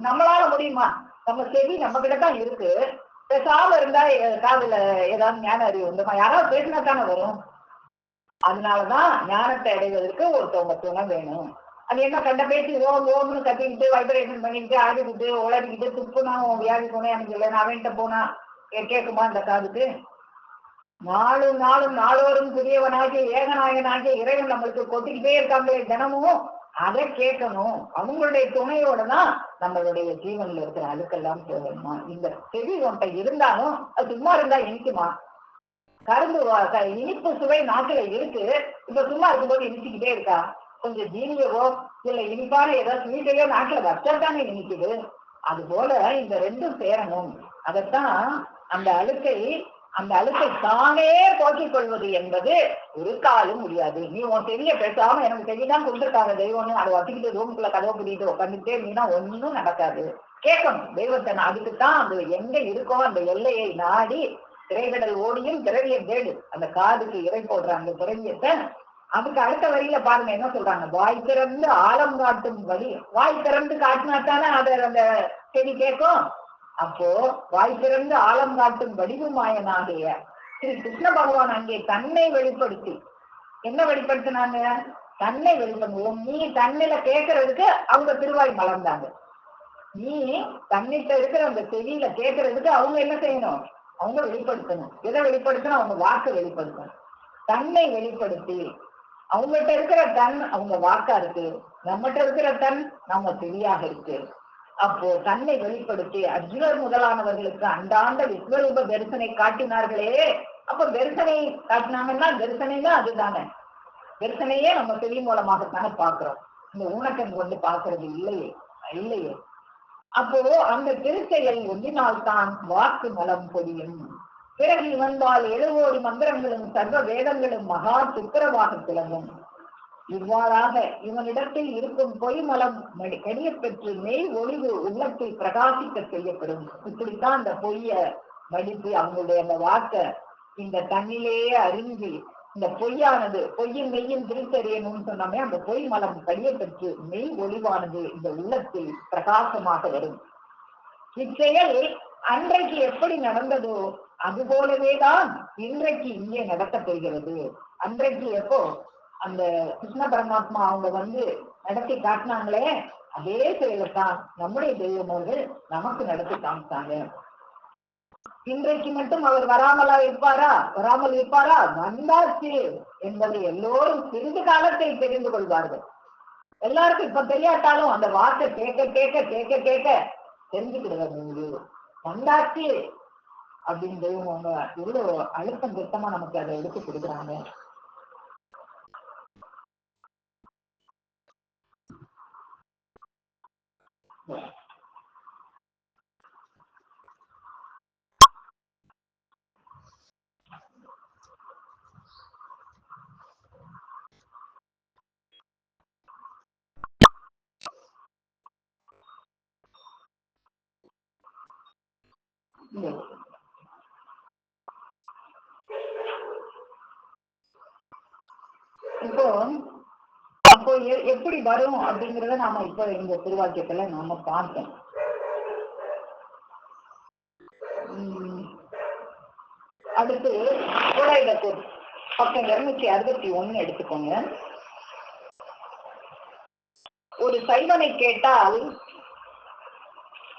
நம்மளால முடியுமா? நம்ம செவி நம்ம கிட்டதான் இருக்கு, பேசாம இருந்தா காதுல ஏதாவது ஞான அறிவு வந்துமா? யாராவது பேசினா தானே வரும். அதனாலதான் ஞானத்தை அடைவதற்கு ஒருத்தவங்க துணை வேணும். அது என்ன கண்ட பேசி ஓன்னு கத்திக்கிட்டு வைப்ரேஷன் பண்ணிக்கிட்டு ஆடிக்கிட்டு உளறிக்கிட்டு துப்புனா உன் வியாதி போனேன் எனக்கு இல்லை, நான் அவன்கிட்ட போனா கேட்குமா இந்த காதுக்கு? நாளும் நாளும் நாளோரும் புதியவனாகிய ஏகநாயகனாகிய இறைவன் நம்மளுக்கு கொட்டிக்கிட்டே இருக்காங்களே தினமும், அதை கேட்கணும். அவங்களுடைய துணையோட தான் நம்மளுடைய ஜீவன்ல இருக்கிற அழுக்கெல்லாம் போகணுமா? இந்த செவி ஒன்றை இருந்தாலும் அது சும்மா இருந்தா இனிக்குமா? கரும்பு இனிப்பு சுவை நாட்டுல இருக்கு, இப்ப சும்மா இருக்கும்போது இனிச்சுக்கிட்டே இருக்கா? கொஞ்சம் ஜீனியவோ இல்ல இனிப்பான ஏதாவது வீட்டையோ நாட்டுல வச்சா தானே இனிக்குது. அது போல இந்த ரெண்டும் சேரணும். அதைத்தான் அந்த அழுக்கை தானே போக்கிக் கொள்வது என்பது ஒரு காலம் முடியாது. நீ உன் செவிய பேசாம எனக்கு செவிதான் கொடுத்துருக்காங்க தெய்வம்னு அதை வச்சுக்கிட்டு ரூமுக்குள்ள கதவை பிடிக்கிட்டு உட்காந்துட்டே இருந்தீங்கன்னா ஒன்னும் நடக்காது. கேட்கணும் தெய்வத்தை. அதுக்குத்தான் அது எங்க இருக்கோ அந்த எல்லையை நாடி திரைகடல் ஓடியும் திரவிய தேடு, அந்த காதுக்கு இறை போடுற அந்த திரவியத்தை. அதுக்கு அடுத்த வரியில பாருங்க என்ன சொல்றாங்க, வாய் திறந்து ஆழம் காட்டும் வழி. வாய் திறந்து காட்டினாத்தானே அதை அந்த செடி கேட்கும். அப்போ வாய் திறந்து ஆழம் காட்டும் வடிவுமாயனாகிய ஸ்ரீ கிருஷ்ண பகவான் அங்கே தன்னை வெளிப்படுத்தி என்ன வெளிப்படுத்தினாங்க? தன்னை வெளிப்படுத்தும். நீ தன்னில கேட்கறதுக்கு அவங்க திருவாய் மலர்ந்தாங்க. நீ தன்னிட்ட இருக்கிற அந்த செடியில கேட்கறதுக்கு அவங்க என்ன செய்யணும்? அவங்க வெளிப்படுத்தணும். எதை வெளிப்படுத்தணும்? அவங்க வாக்கு வெளிப்படுத்தணும். தன்னை வெளிப்படுத்தி அவங்ககிட்ட இருக்கிற தன் அவங்க வாக்கா இருக்கு, நம்மகிட்ட இருக்கிற தன் நம்ம செவியாக இருக்கு. அப்போ தன்னை வெளிப்படுத்தி அர்ஜுனர் முதலானவர்களுக்கு அண்டாண்ட விஸ்வரூப தரிசனை காட்டினார்களே. அப்ப தரிசனை காட்டினாங்கன்னா தரிசனைன்னா அதுதானே. தரிசனையே நம்ம செவி மூலமாகத்தானே பாக்குறோம், இந்த ஊனக்கண் கொண்டு பாக்குறது இல்லையே. அப்போ அந்த திருச்செயல் ஒன்றினால்தான் வாக்கு மலம் பொடியும். பிறகு இவன்பால் 7 மந்திரங்களும் சர்வ வேதங்களும் மகா சுக்கரவாக திளங்கும். இவ்வாறாக இவனிடத்தில் இருக்கும் பொய் மலம் கடிய பெற்று மெய் ஒளிவு உள்ளத்தில் பிரகாசிக்க செய்யப்படும். இப்படித்தான் அந்த பொய்ய வடித்து அவங்களுடைய அந்த வாக்க இந்த தண்ணிலேயே அறிஞ்சு இந்த பொய்யானது பொய்யின் மெய்யின் திருத்தறியணும்னு சொன்னாமே அந்த பொய் மலம் கடிய பெற்று மெய் ஒளிவானது இந்த உள்ளத்தில் பிரகாசமாக வரும். இச்செயல் அன்றைக்கு எப்படி நடந்ததோ அது போலவேதான் இன்றைக்கு இங்கே நடத்தப்படுகிறது. அன்றைக்கு எப்போ அந்த கிருஷ்ண பரமாத்மா அவங்க நடத்தி காட்டினாங்களே அதே செயலைத்தான் நம்முடைய தெய்வமர்கள் நமக்கு நடத்தி காமிச்சாங்க. இன்றைக்கு மட்டும் அவர் வராமல் இருப்பாரா? வந்தாச்சு என்பதை எல்லோரும் சிறிது காலத்தில் தெரிந்து கொள்வார்கள். எல்லாருக்கும் இப்ப தெரியாட்டாலும் அந்த வார்த்தை கேட்க கேட்க கேட்க கேட்க தெரிஞ்சுக்கிடுவாங்க. வந்தாச்சு அப்படின்னு தெய்வம் எவ்வளவு அழுத்தம் திட்டமா நமக்கு அதை எடுத்து கொடுக்குறாங்க. இப்போ அப்போ எப்படி வரும் அப்படிங்கறத நாம இப்ப இந்த திருவாக்கியத்துல நாம பார்த்தோம். அடுத்து கோடாயிரத்தூர் பக்கம் 261 எடுத்துக்கோங்க. ஒரு சைவனை கேட்டால்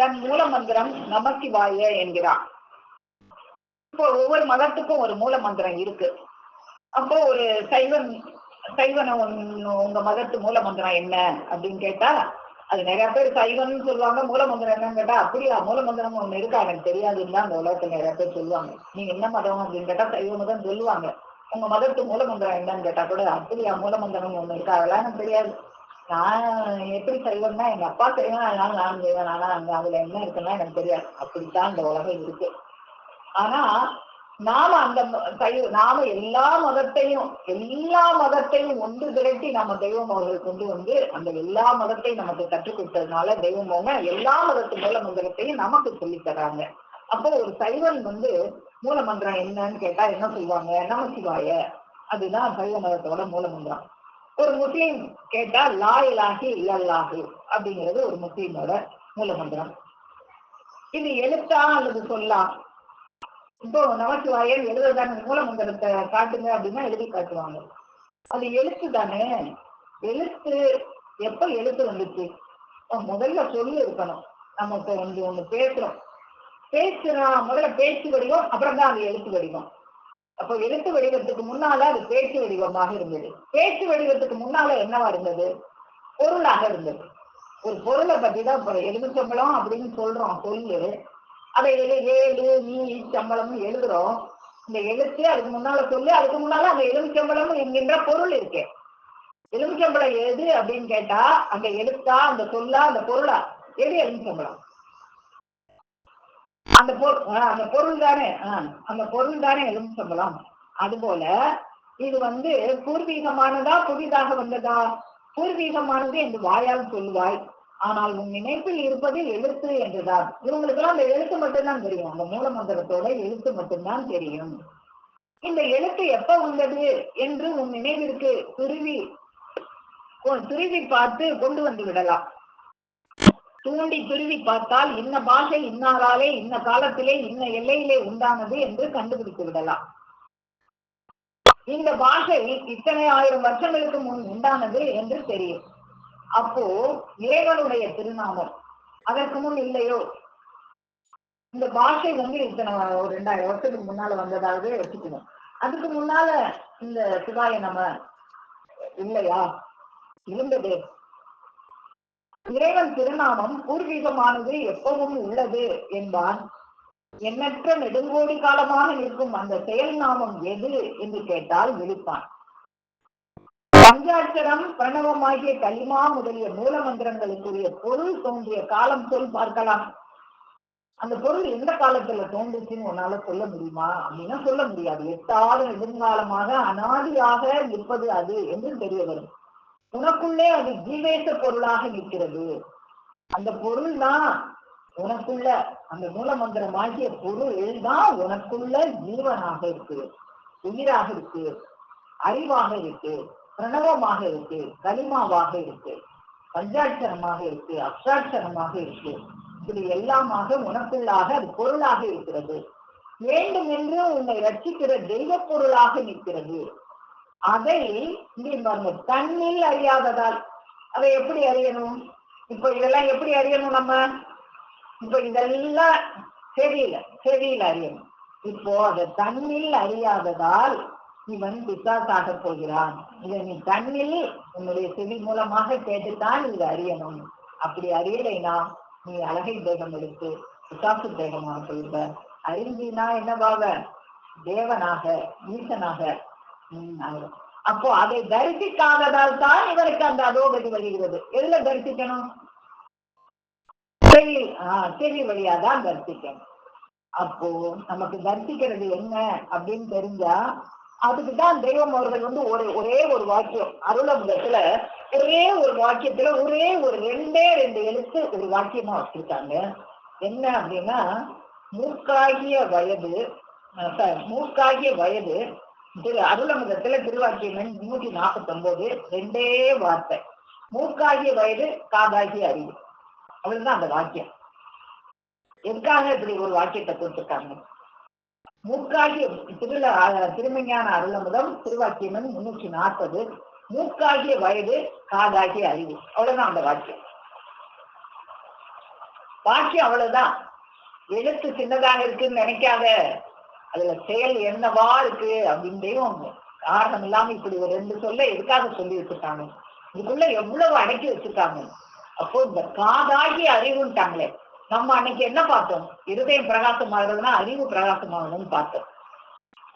தன் மூல மந்திரம் நமசிவாய என்கிறான். இப்போ ஒவ்வொரு மதத்துக்கும் ஒரு மூல மந்திரம் இருக்கு. அப்போ ஒரு சைவனை உங்க மதத்து மூல மந்திரம் என்ன அப்படின்னு கேட்டா, அது நிறைய பேர் சைவன் சொல்லுவாங்க. மூல மந்திரம் என்னன்னு கேட்டா, அப்படியா மூல மந்திரம் ஒண்ணு இருக்கா எனக்கு தெரியாதுன்னு தான் அந்த உலகத்துல நிறைய பேர் சொல்லுவாங்க. நீங்க என்ன மதம் அப்படின்னு கேட்டா சைவ மதம் சொல்லுவாங்க. உங்க மதத்து மூல மந்திரம் என்னன்னு கேட்டா கூட, அப்படியா மூல மந்திரம் ஒண்ணு இருக்கா, அதெல்லாம் எனக்கு தெரியாது. நான் எப்படி செய்வேன்னா, எங்க அப்பா செய்வேன், அதனால நான் செய்வேன். ஆனா அங்க அதுல என்ன இருக்குன்னா எனக்கு தெரியாது. அப்படித்தான் இந்த உலகம் இருக்கு. ஆனா நாம நாம எல்லா மதத்தையும் ஒன்று திரட்டி நம்ம தெய்வம் அவர்கள் கொண்டு வந்து அந்த எல்லா மதத்தையும் நமக்கு கற்றுக் கொடுத்ததுனால தெய்வம் அவங்க எல்லா மதத்து மூல மந்திரத்தையும் நமக்கு சொல்லி தர்றாங்க. அப்போ ஒரு சைவன் மூல மந்திரம் என்னன்னு கேட்டா என்ன சொல்லுவாங்க? நமசிவாய. அதுதான் சைவ மதத்தோட மூல மந்திரம். ஒரு முஸ்லீம் கேட்டா லா இலாஹி இல்லல்லாஹு அப்படிங்கிறது ஒரு முஸ்லீமோட மூல மந்திரம். இது எழுத்தா அல்லது சொல்லலாம். இப்போ நமசிவாயன் எழுதுதானே, மூல மந்திரத்தை காட்டுங்க அப்படின்னா எழுதி காட்டுவாங்க. அது எழுத்து தானே. எழுத்து எப்ப எழுத்து வந்துச்சு? முதல்ல சொல்லி இருக்கணும். நமக்கு ஒண்ணு பேசுறோம் முதல்ல பேச்சு வடிவம், அப்புறம் தான் அது எழுத்து வடிவம். அப்போ எழுத்து வடிவத்துக்கு முன்னால அது பேச்சு வடிவமாக இருந்தது. பேச்சு வடிவத்துக்கு முன்னால என்னவா இருந்தது? பொருளாக இருந்தது. ஒரு பொருளை பத்தி தான் எலுமிச்சம்பழம் அப்படின்னு சொல்றோம் சொல்லு. அதை ஏழு நீ சம்பளம் எழுதுறோம். இந்த எழுத்து அதுக்கு முன்னால சொல்லு, அதுக்கு முன்னால அந்த எலுமிச்சம்பழம் என்கின்ற பொருள் இருக்கு. எலுமிச்சம்பழம் எது அப்படின்னு கேட்டா அந்த எழுத்தா, அந்த சொல்லா, அந்த பொருளா? எது எலுமிச்சம்பழம்? அந்த பொருள் தானே. அந்த பொருள் தானே எலுமிச்சம்பழம். அதுபோல இது பூர்வீகமானதா புதிதாக வந்ததா? பூர்வீகமானது என்று வாயால் சொல்லுவாய், ஆனால் உன் நினைப்பில் இருப்பது எழுத்து என்றுதான். இவங்களுக்கெல்லாம் அந்த எழுத்து மட்டும்தான் தெரியும். அந்த மூல மந்திரத்தோட எழுத்து மட்டும்தான் தெரியும். இந்த எழுத்து எப்ப வந்தது என்று உன் நினைவிற்கு துருவி பார்த்து கொண்டு வந்து விடலாம். தூண்டி துருவி பார்த்தால் இன்ன பாஷை இன்னாராலே இன்ன காலத்திலே இன்ன எல்லையிலே உண்டானது என்று கண்டுபிடித்து விடலாம். இந்த பாஷை இத்தனை 1000 வருஷங்களுக்கு முன் உண்டானது என்று தெரியும். அப்போ இறைவனுடைய திருநாமம் அதற்கு முன் இல்லையோ? இந்த பாஷை இத்தனை ஒரு 2000 வருஷத்துக்கு முன்னால வந்ததாகவே வச்சுக்கணும். அதுக்கு முன்னால இந்த சிவாய நம்ம இல்லையா? இருந்தது. இறைவன் திருநாமம் பூர்வீகமானது எப்பவும் உள்ளது என்பான். எண்ணற்ற நெடுங்கோடி காலமாக இருக்கும் அந்த செயல் நாமம் எது என்று கேட்டால் விழிப்பான். பஞ்சாட்சரம், பிரணவமாகிய கலிமா முதலிய மூல மந்திரங்களுக்குரிய பொருள் தோன்றிய காலம் சொல் பார்க்கலாம். அந்த பொருள் எந்த காலத்துல தோன்றுச்சுன்னு உன்னால சொல்ல முடியுமா அப்படின்னா சொல்ல முடியாது. எட்டாவது நெடுங்காலமாக அனாதியாக இருப்பது அது என்று தெரிய வரும். உனக்குள்ளே அது ஜீவேச பொருளாக நிற்கிறது. அந்த பொருள் தான் உனக்குள்ள, அந்த மூல மந்திரமாகிய பொருள் தான் உனக்குள்ள ஜீவனாக இருக்கு, உயிராக இருக்கு, அறிவாக இருக்கு, பிரணவமாக இருக்கு, கலிமாவாக இருக்கு, பஞ்சாட்சரமாக இருக்கு, அஷ்டாட்சரமாக இருக்கு. இப்படி எல்லாமாக உனக்குள்ளாக அது பொருளாக இருக்கிறது. வேண்டும் என்று உன்னை ரட்சிக்கிற தெய்வ பொருளாக நிற்கிறது. அதை பாருங்க, தன்னில் அறியாததால் அதை எப்படி அறியணும்? இப்ப இதெல்லாம் எப்படி அறியணும்? நம்ம இப்ப இதெல்லாம் செவியில அறியணும். இப்போ அதை தன்னில் அறியாததால் இவன் பிசாசாக போகிறான். இதை நீ தன்னில் உன்னுடைய செவி மூலமாக கேட்டுத்தான் இதை அறியணும். அப்படி அறியலைனா நீ அழகை தேகம் எடுத்து பிசாசு தேகமாக போயிருக்க. அறிஞ்சினா என்னவாக? தேவனாக, ஈசனாக. அப்போ அதை தரிசிக்காததால் தான் இவருக்கு அந்த அதோகதி வருகிறது. எதுல தரிசிக்கணும்? செவி வழியாதான் தரிசிக்கணும். அப்போ நமக்கு தரிசிக்கிறது என்ன அப்படின்னு தெரிஞ்சா அதுக்குதான் தெய்வம் அவர்கள் ஒரே ஒரு வாக்கியம் அருளமுதத்துல ஒரே ஒரு வாக்கியத்துல ஒரே ஒரு 2 எழுத்து ஒரு வாக்கியமா வச்சிருக்காங்க. என்ன அப்படின்னா, மூக்காகிய வயது மூக்காகிய வயது திரு அருளமுதத்துல திருவாக்கியமன் 349 2 வார்த்தை. மூக்காகிய வயது காதாகிய அறிவு, அவ்வளவுதான் அந்த வாக்கியம். எதுக்காக இப்படி ஒரு வாக்கியத்தை கொடுத்துருக்காங்க? மூக்காகிய திருமஞான அருளமுதம் திருவாக்கியமன் 340 மூக்காகிய வயது காதாகிய அறிவு, அவ்வளவுதான் அந்த வாக்கியம். வாக்கியம் அவ்வளவுதான். எழுத்து சின்னதாக இருக்குன்னு நினைக்காத, அதுல செயல் என்னவா இருக்கு அப்படின்னு காரணம் இல்லாம இப்படி ஒரு 2 சொல்ல எதுக்காக சொல்லி வச்சிருக்காங்க? இதுக்குள்ள எவ்வளவு அடக்கி வச்சிருக்காங்க. அப்போ இந்த காதாகிய அறிவுன்ட்டாங்களே, நம்ம அன்னைக்கு என்ன பார்த்தோம்? இருதயம் பிரகாசமாகிறதுனா அறிவு பிரகாசமாகணும்னு பார்த்தோம்.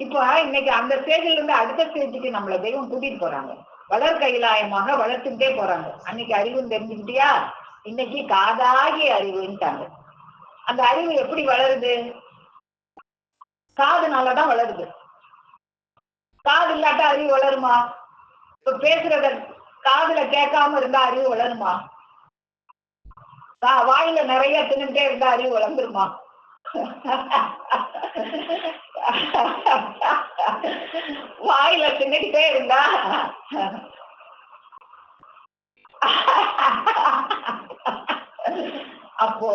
இப்ப இன்னைக்கு அந்த ஸ்டேஜ்ல இருந்து அடுத்த ஸ்டேஜுக்கு நம்மள தெய்வம் கூட்டிட்டு போறாங்க. வளர் கைலாயமாக வளர்த்துட்டே போறாங்க. அன்னைக்கு அறிவுன்னு தெரிஞ்சுக்கிட்டியா, இன்னைக்கு காதாகிய அறிவுன்ட்டாங்க. அந்த அறிவு எப்படி வளருது? காதுனாலதான் வளருது. காது இல்லாட்டா அறிவு வளருமா? இப்ப பேசுறத காதுல கேட்காம இருந்தா அறிவு வளருமா? வாயில நிறைய தின்னுட்டே இருந்தா அறிவு வளர்ந்துருமா? வாயில தின்னுட்டே இருந்தா அப்போ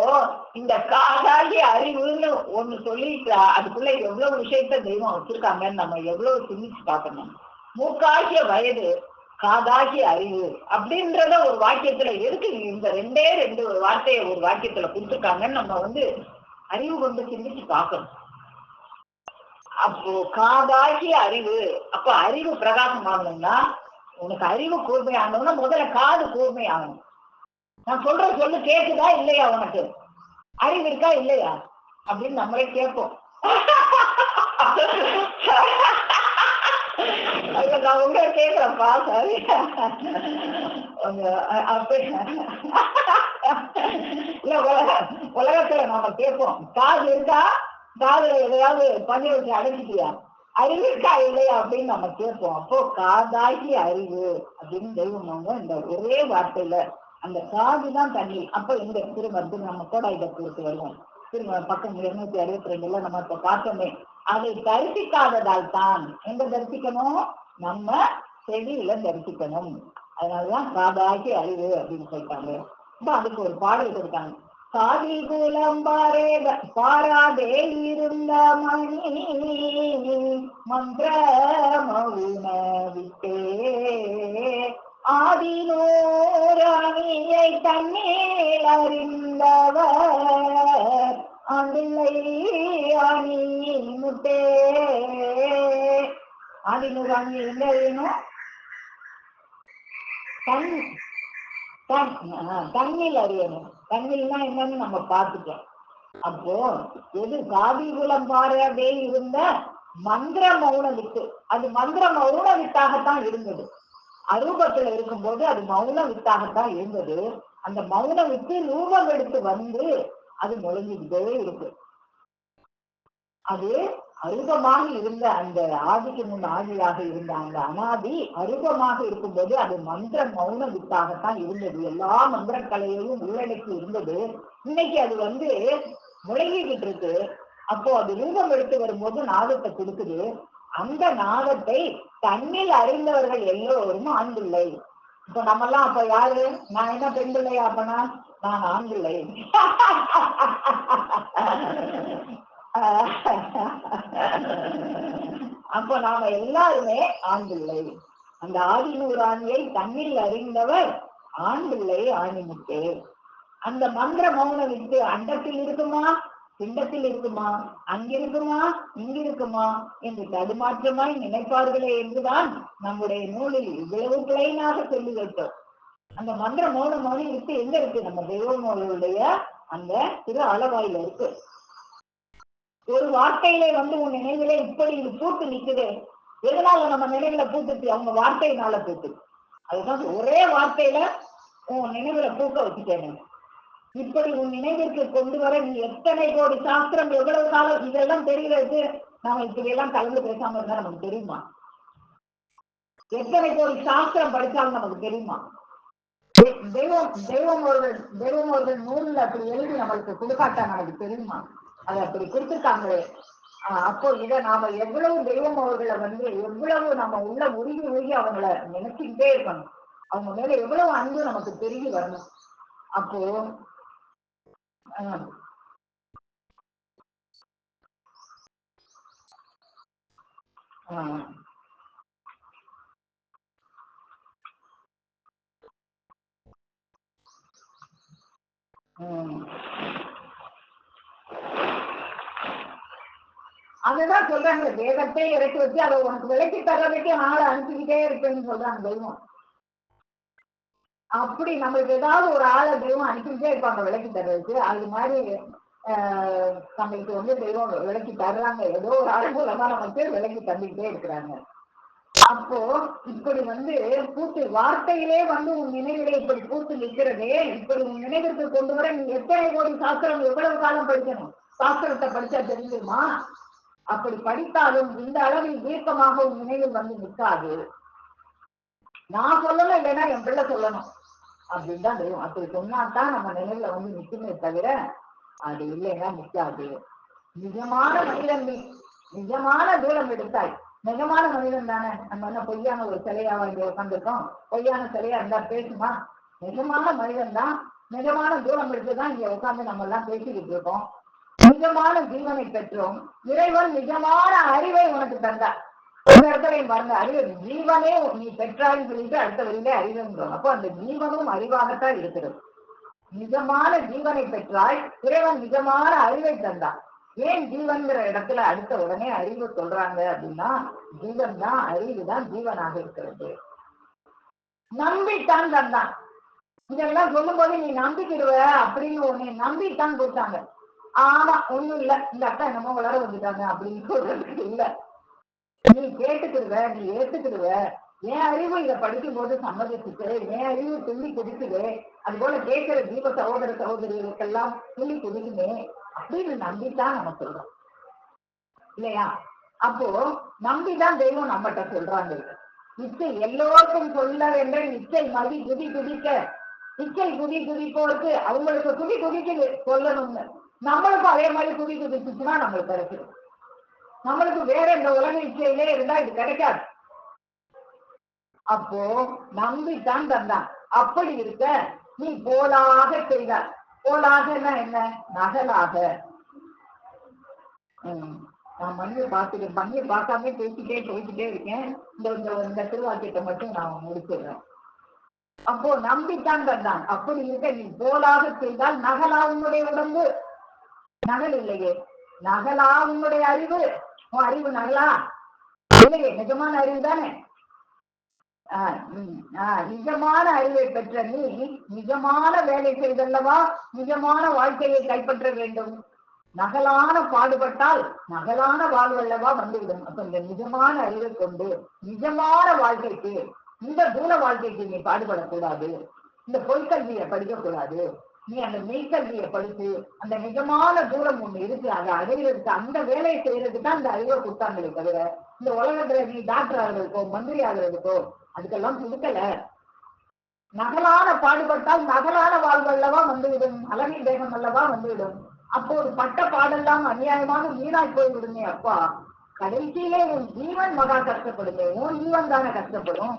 இந்த காதாகிய அறிவுன்னு ஒண்ணு சொல்லிட்டா அதுக்குள்ள எவ்வளவு விஷயத்த தெய்வம் வச்சிருக்காங்கன்னு நம்ம எவ்வளவு சிந்திச்சு பார்க்கணும். மூக்காகிய வயது காதாகிய அறிவு அப்படின்றத ஒரு வாக்கியத்துல எதுக்கு இந்த 2 ஒரு வார்த்தையை ஒரு வாக்கியத்துல கொடுத்துருக்காங்கன்னு நம்ம அறிவு கொண்டு சிந்திச்சு பார்க்கணும். அப்போ காதாகிய அறிவு, அப்ப அறிவு பிரகாசம் ஆகணும்னா, உனக்கு அறிவு கூர்மை ஆகணும்னா முதல்ல காது கூர்மை ஆகணும். நான் சொல்ற சொல்லு கேக்குதா இல்லையா, உனக்கு அறிவு இருக்கா இல்லையா அப்படின்னு நம்மளே கேட்போம். நான் உங்க கேக்குறப்பா, சரி இல்ல உலகத்துல நாம கேட்போம், காது இருக்கா, காதுல எதையாவது பண்ணி வச்சு அடைஞ்சிட்டியா, அறிவு இருக்கா இல்லையா அப்படின்னு நம்ம கேட்போம். அப்போ காதாகி அறிவு அப்படின்னு தெய்வம் இந்த ஒரே வார்த்தையில அந்த காதுதான் தண்ணி. அப்ப இந்த திரும்ப நம்ம கூட இதை கொடுத்து வருவோம். திரும்ப பக்கம் 262 நம்ம இப்ப பார்த்தோமே, அதை தரிசிக்காததால் தான் எங்க தரிசிக்கணும்? நம்ம செடியில தரிசிக்கணும். அதனாலதான் காதாகி அறிவு அப்படின்னு சொல்லிட்டாங்க. இப்ப அதுக்கு ஒரு பாடல் கொடுத்தாங்க. காதி குலம் பாராதே இருந்த மணி மந்திர மௌன விட்டே ஆதினூரணியை தண்ணீர் அறிந்தவர் ஆண்டில்லை அணி முட்டே. ஆதினூர் அணி எங்க அறியணும்? தண்ணில் அறியணும். தண்ணில்னா என்னன்னு நம்ம பார்த்துட்டோம். அப்போ எது காதிகுலம் பாரவே இருந்த மந்திர மௌன வித்து, அது மந்திர மௌன வித்தாகத்தான் இருந்தது. அரூபத்துல இருக்கும்போது அது மௌன வித்தாகத்தான் இருந்தது. அந்த மௌன வித்து ரூபம் எடுத்து அது முழங்கிக்கிட்டே இருக்கு. அது அரூபமாக இருந்த அந்த ஆதிக்கு முன் ஆதியாக இருந்த அந்த அனாதி அரூபமாக இருக்கும்போது அது மந்திர மௌன வித்தாகத்தான் இருந்தது. எல்லா மந்திர கலையையும் உள்ளடக்கி இருந்தது. இன்னைக்கு அது முழங்கிக்கிட்டு இருக்கு. அப்போ அது ரூபம் எடுத்து வரும்போது நாதத்தை கொடுக்குது. அந்த நாதத்தை தன்னில் அறிந்தவர்கள் எல்லோரும் ஆண் பிள்ளை. இப்ப நம்மெல்லாம் அப்ப யாரு? நான் என்ன பெண் பிள்ளையா? அப்பனா நான் ஆண் பிள்ளை. அப்ப நாம எல்லாருமே ஆண் பிள்ளை. அந்த ஆதிநூறு ஆணியை தன்னில் அறிந்தவர் ஆண் பிள்ளை ஆணிமுட்டே. அந்த மந்திர மௌன வித்து அண்டத்தில் இருக்குமா, பிண்டத்தில் இருக்குமா, அங்கிருக்குமா, இங்கிருக்குமா என்று தடுமாற்றமாய் நினைப்பார்களே என்றுதான் நம்முடைய நூலில் இவ்வளவு பிளைனாக சொல்லி வைத்தோம். அந்த மந்திர மௌன மௌனி வித்து எங்க இருக்கு? நம்ம தெய்வங்களுடைய அந்த திரு அளவாயில இருக்கு. ஒரு வார்த்தையிலே உன் நினைவிலே இப்படி இது பூத்து நிக்குது. எதனால நம்ம நினைவுல பூத்துச்சு? அவங்க வார்த்தையினால பூத்து. அதுதான் ஒரே வார்த்தையில உன் நினைவுல பூக்க வச்சுட்டேன். இப்படி உன் நினைவிற்கு கொண்டு வர நீ எத்தனை கோடி சாஸ்திரம், எவ்வளவு காலம் இதெல்லாம் தெரியறது. நாம இப்படி எல்லாம் கலந்து பேசாம இருந்தா நமக்கு தெரியுமா? எத்தனை கோடி சாஸ்திரம் படிச்சாலும் நமக்கு தெரியுமா? தெய்வம் அவர்கள் நூல்ல அப்படி எழுதி நம்மளுக்கு கொடுக்காட்டா நமக்கு தெரியுமா? அதை அப்படி கொடுத்துருக்காங்களே. அப்போ இதை நாம எவ்வளவு தெய்வம் அவர்களை எவ்வளவு நம்ம உள்ள உருகி அவங்கள நினைச்சுக்கிட்டே இருக்கணும். அவங்க மேல எவ்வளவு அன்பு நமக்கு தெரிய வரணும். அப்போ அதுதான் சொல்றாங்க, வேதத்தை இறக்கி வச்சு அதை உனக்கு விலைக்கு தர்றதுக்கே ஆளை அனுப்பிக்கிட்டே இருக்குன்னு சொல்றாங்க தெய்வம். அப்படி நம்மளுக்கு ஏதாவது ஒரு ஆளை தெய்வம் அனுப்பிக்கிட்டே இருப்பாங்க விலைக்கு தர்றதுக்கு. அது மாதிரி நம்மளுக்கு தெய்வம் விலைக்கு தர்றாங்க, ஏதோ ஒரு ஆள் மூலமா நமக்கு விலைக்கு தந்துக்கிட்டே இருக்கிறாங்க. அப்போ இப்படி பூத்து வார்த்தையிலே உன் நினைவிலே இப்படி பூத்து நிற்கிறதே, இப்படி உன் நினைவிற்கு கொண்டு வர நீ எத்தனை கோடி சாஸ்திரம் எவ்வளவு காலம் படிக்கணும்? சாஸ்திரத்தை படிச்சா தெரிஞ்சுமா? அப்படி படித்தாலும் இந்த அளவில் தீர்க்கமாக உன் நினைவில் நிற்காது. நான் சொல்லணும், இல்லைன்னா என் பிள்ளை சொல்லணும் அப்படின்னு தான் தெரியும். அப்படி சொன்னாதான் நம்ம நினைவுல நிற்குமே தவிர அது இல்லைன்னா நிற்காது. நிஜமான மனிதன் நீ, நிஜமான தூரம் எடுத்தாய், நிஜமான மனிதன் தானே. நம்ம என்ன பொய்யான ஒரு சிலையாவா இங்க உட்காந்துருக்கோம்? பொய்யான சிலையா இருந்தா பேசுமா? நிஜமான மனிதன் தான். நிஜமான தூரம் எடுத்துதான் இங்க உட்காந்து நம்ம எல்லாம் பேசிக்கிட்டு இருக்கோம். நிஜமான ஜீவனை பெற்றோம். இறைவன் நிஜமான அறிவை உனக்கு தந்தார். இந்த இடத்துல பாருங்க, அறிவு ஜீவனே நீ பெற்றான்னு சொல்லிட்டு அடுத்த வழியிலே அறிவுன்றோம். அப்போ அந்த ஜீவனும் அறிவாகத்தான் இருக்கிறது. நிஜமான ஜீவனை பெற்றாய், இறைவன் நிஜமான அறிவை தந்தான். ஏன் ஜீவன்கிற இடத்துல அடுத்த உடனே அறிவு சொல்றாங்க அப்படின்னா, ஜீவன் தான், அறிவு தான் ஜீவனாக இருக்கிறது. நம்பித்தான் தந்தான். இதெல்லாம் சொல்லும் போது நீ நம்பிக்கிடுவ அப்படின்னு உன்னை நம்பித்தான் கொடுத்தாங்க. ஆமா, ஒண்ணும் இல்ல, இந்த அக்கா என்னமோ வளர வந்துட்டாங்க அப்படின்னு சொல்றதுக்கு இல்ல. நீ கேட்டுக்கிடுவ, நீ ஏத்துக்கிடுவ. என் அறிவு இதை படிக்கும் போது சம்மதிச்சுட்டு, என் அறிவு துள்ளி குதிக்குது, அது போல கேட்கிற ஜீவ சகோதர சகோதரிகளுக்கெல்லாம் துள்ளி குதிக்குமே அப்படின்னு நம்பித்தான் நம்ம சொல்றோம் இல்லையா? அப்போ நம்பிதான் தெய்வம் நம்மகிட்ட சொல்றாங்க. இச்சை எல்லோருக்கும் சொல்ல என்ற இச்சை மதி குதி குதிக்க, இச்சை குதி குதிப்போருக்கு அவங்களுக்கு குதி குதிக்குது சொல்லணும்னு. நம்மளுக்கும் அதே மாதிரி குதி குதிச்சுன்னா நம்மளுக்கு கிடைச்சிடும். நம்மளுக்கு வேற இந்த உலக இச்சையிலே இருந்தா இது கிடைக்காது. அப்போ நம்பித்தான் தந்தான். அப்படி இருக்க நீ போலாக செய்தார். போலாகன்னா என்ன? நகலாக. நான் மண்ணு பார்த்துட்டேன், மண்ணை பார்க்காம போய்கிட்டே இருக்கேன். இந்த திருவாக்கியத்தை மட்டும் நான் முடிச்சிடுறேன். அப்போ நம்பித்தான் தந்தான். அப்படி இருக்க நீ போலாக செய்தால் நகலா உன்னுடைய உடம்பு? நகல் இல்லையே. நகலா உன்னுடைய அறிவு? உன் அறிவு நகலா இல்லையே, நிஜமான அறிவு தானே. நிஜமான அறிவை பெற்ற நீ நிஜமான வேலை செய்தல்லவா நிஜமான வாழ்க்கையை கைப்பற்ற வேண்டும். நகலான பாடுபட்டால் நகலான வாழ்வல்லவா வந்துவிடும். அப்ப இந்த நிஜமான அறிவை கொண்டு நிஜமான வாழ்க்கைக்கு, இந்த தூர வாழ்க்கைக்கு நீ பாடுபடக்கூடாது. இந்த பொய்க்கல்வியை படிக்கக்கூடாது. நீ அந்த மெய்க்கல்வியை படித்து அந்த நிஜமான தூரம் ஒண்ணு இருக்கு, அதை அடைகிறதுக்கு, அந்த வேலையை செய்யறதுக்கு தான் இந்த அறிவை கொடுத்தாங்களே தவிர இந்த உலகத்துல நீ டாக்டர் ஆகிறதுக்கோ மந்திரி ஆகிறதுக்கோ அதுக்கெல்லாம் கொடுக்கல. நகலான பாடுபட்டால் நகலான வாழ்வல்லவா வந்துவிடும், அழகின் தேகம் அல்லவா வந்துவிடும். அப்போது பட்ட பாடெல்லாம் அநியாயமாக வீணாய் போய்விடுமே. அப்பா, கடைசியிலே உன் ஜீவன் மகா கஷ்டப்படுமே. உன் ஜீவன் தானே கஷ்டப்படும்,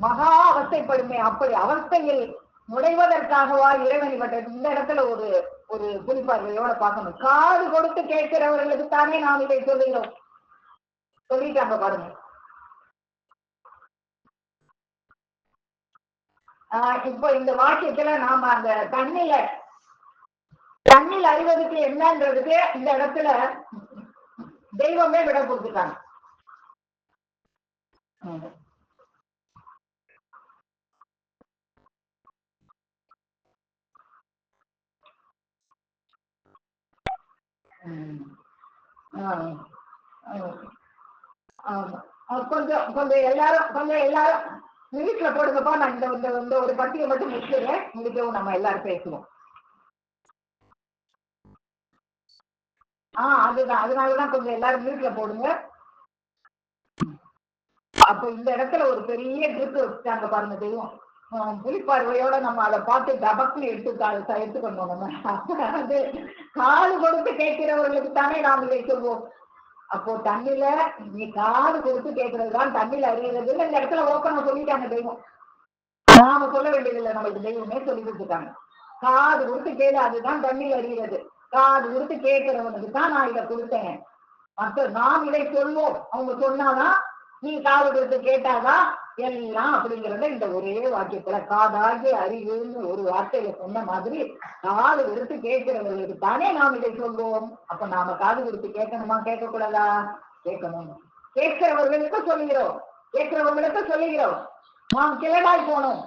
மகா அவஸ்தைப்படுமே. அப்படி அவஸ்தையில் நுழைவதற்காகவா இறைவன் இவற்றை இந்த இடத்துல ஒரு ஒரு குறிப்பார்வையோட பார்க்கணும். காது கொடுத்து கேட்கிறவர்களுக்கு தானே நாம் இதை சொல்லுகிறோம். சொல்லிட்டாங்க பாருங்க. இப்போ இந்த வாக்கியத்துல நாம அந்த தண்ணில் அறிவதற்கு என்னன்றதுக்கு இந்த இடத்துல தெய்வமே விட கொடுத்துட்டாங்க. கொஞ்சம் கொஞ்சம் எல்லாரும் வீட்டுல போடுங்கப்பா. நான் இந்த ஒரு பட்டியை மட்டும் முடிச்சுடுறேன், முடிக்கவும் நம்ம எல்லாரும் பேசுவோம். அதுதான், அதனாலதான் கொஞ்சம் எல்லாரும் வீட்டுல போடுங்க. அப்ப இந்த இடத்துல ஒரு பெரிய ட்ரிப் வச்சுட்டாங்க பாருங்க தெய்வம். புலிப்பார்வையோட நம்ம அதை பார்த்து டபக்குன்னு எடுத்துக்கணும். நம்ம அது காது கொடுத்து கேட்கிறவர்களுக்கு தானே நாம் இதை சொல்வோம். அப்போ தண்ணில நீ காது கொடுத்து கேட்கறதுதான் தண்ணில அறியறது. இந்த இடத்துல ஓப்பனா சொல்லிட்டாங்க தெய்வம். நாம சொல்ல வேண்டியதில்லை, நம்மளுக்கு தெய்வமே சொல்லி கொடுத்துட்டாங்க. காது கொடுத்து கேளு, அதுதான் தண்ணில் அறிகிறது. காது கொடுத்து கேட்கிறவனுக்கு தான் நான் இதை கொடுத்தேன். மற்ற நாம் இதை சொல்வோம், அவங்க சொன்னாதான் நீ காது கொடுத்து கேட்டாதான் எல்லாம் அப்படிங்கிறத இந்த ஒரே வாக்கியத்துல காதாகிய அறிவுன்னு ஒரு வார்த்தையில சொன்ன மாதிரி காது கொடுத்து கேட்கிறவர்களுக்கு தானே நாம் இதை சொல்வோம். அப்ப நாம காது கொடுத்து கேட்கணுமா கேட்கக்கூடாதா? கேட்கணும். கேட்கிறவர்களுக்கு சொல்லுகிறோம், நாம் கிழடாய் போனோம்.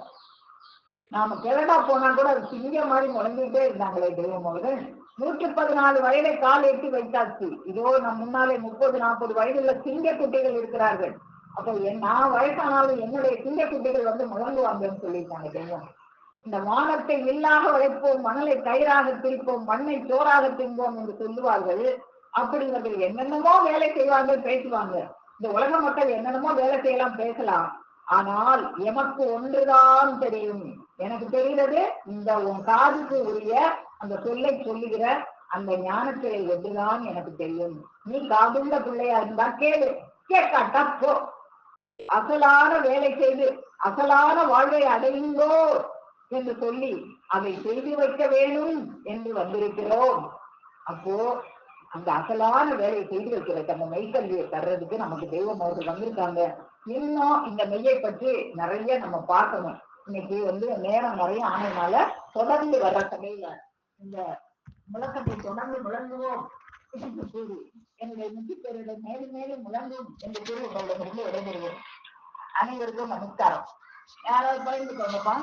நாம கிழடா போனா கூட அது சிங்கம் மாதிரி முழங்கிட்டே இருந்தாங்களே தெய்வம் அவர்கள். 114 வயதை கால் எட்டி வைத்தாச்சு. இதோ நம் முன்னாலே 30-40 வயதுள்ள சிங்க குட்டிகள் இருக்கிறார்கள். அப்போ நான் வயசானாலும் என்னுடைய சிங்க குட்டிகள் வந்து முழங்குவாங்கன்னு சொல்லியிருக்காங்க தெய்வம். இந்த வானத்தை வில்லாக வைப்போம், மணலை கயிறாக பிரிப்போம், மண்ணை சோறாக தின்போம் என்று சொல்லுவார்கள். அப்படிங்கிறது என்னென்னமோ வேலை செய்வாங்க, பேசுவாங்க. இந்த உலக மக்கள் என்னென்னமோ வேலை செய்யலாம், பேசலாம். ஆனால் எமக்கு ஒன்றுதான் தெரியும். எனக்கு தெரிகிறது, இந்த உன் காதுக்கு உரிய அந்த சொல்லை சொல்லுகிற அந்த ஞானத்திலே ஒன்றுதான் எனக்கு தெரியும். நீ காதுள்ள பிள்ளையா இருந்தா கேளு, கேட்காட்டா போ. அசலான வேலை செய்து அசலான வாழ்வை அடையுங்கோ என்று சொல்லி அதை செய்து வைக்க வேணும் என்று வந்திருக்கிறோம். அப்போ அந்த அசலான வேலையை செய்து வைக்கிறதுக்கு அந்த மெய்கல்வியை தர்றதுக்கு நமக்கு தெய்வம் அவர்கள் வந்திருக்காங்க. இன்னும் இந்த மெய்யை பற்றி நிறைய நம்ம பார்க்கணும். இன்னைக்கு வந்து நேரம் நிறைய ஆனதுனால தொடர்ந்து வர்ற சபையில இந்த முழக்கத்தை தொடர்ந்து முழங்குவோம் என்று கூறி என்னுடைய முக்கிய மேலும் மேலும் முழங்கும் என்று கூறி உங்களிடமிருந்து விடைபெறுவோம். அனைவருக்கும் நமஸ்காரம். யாராவது பகிர்ந்து கொண்டப்பா?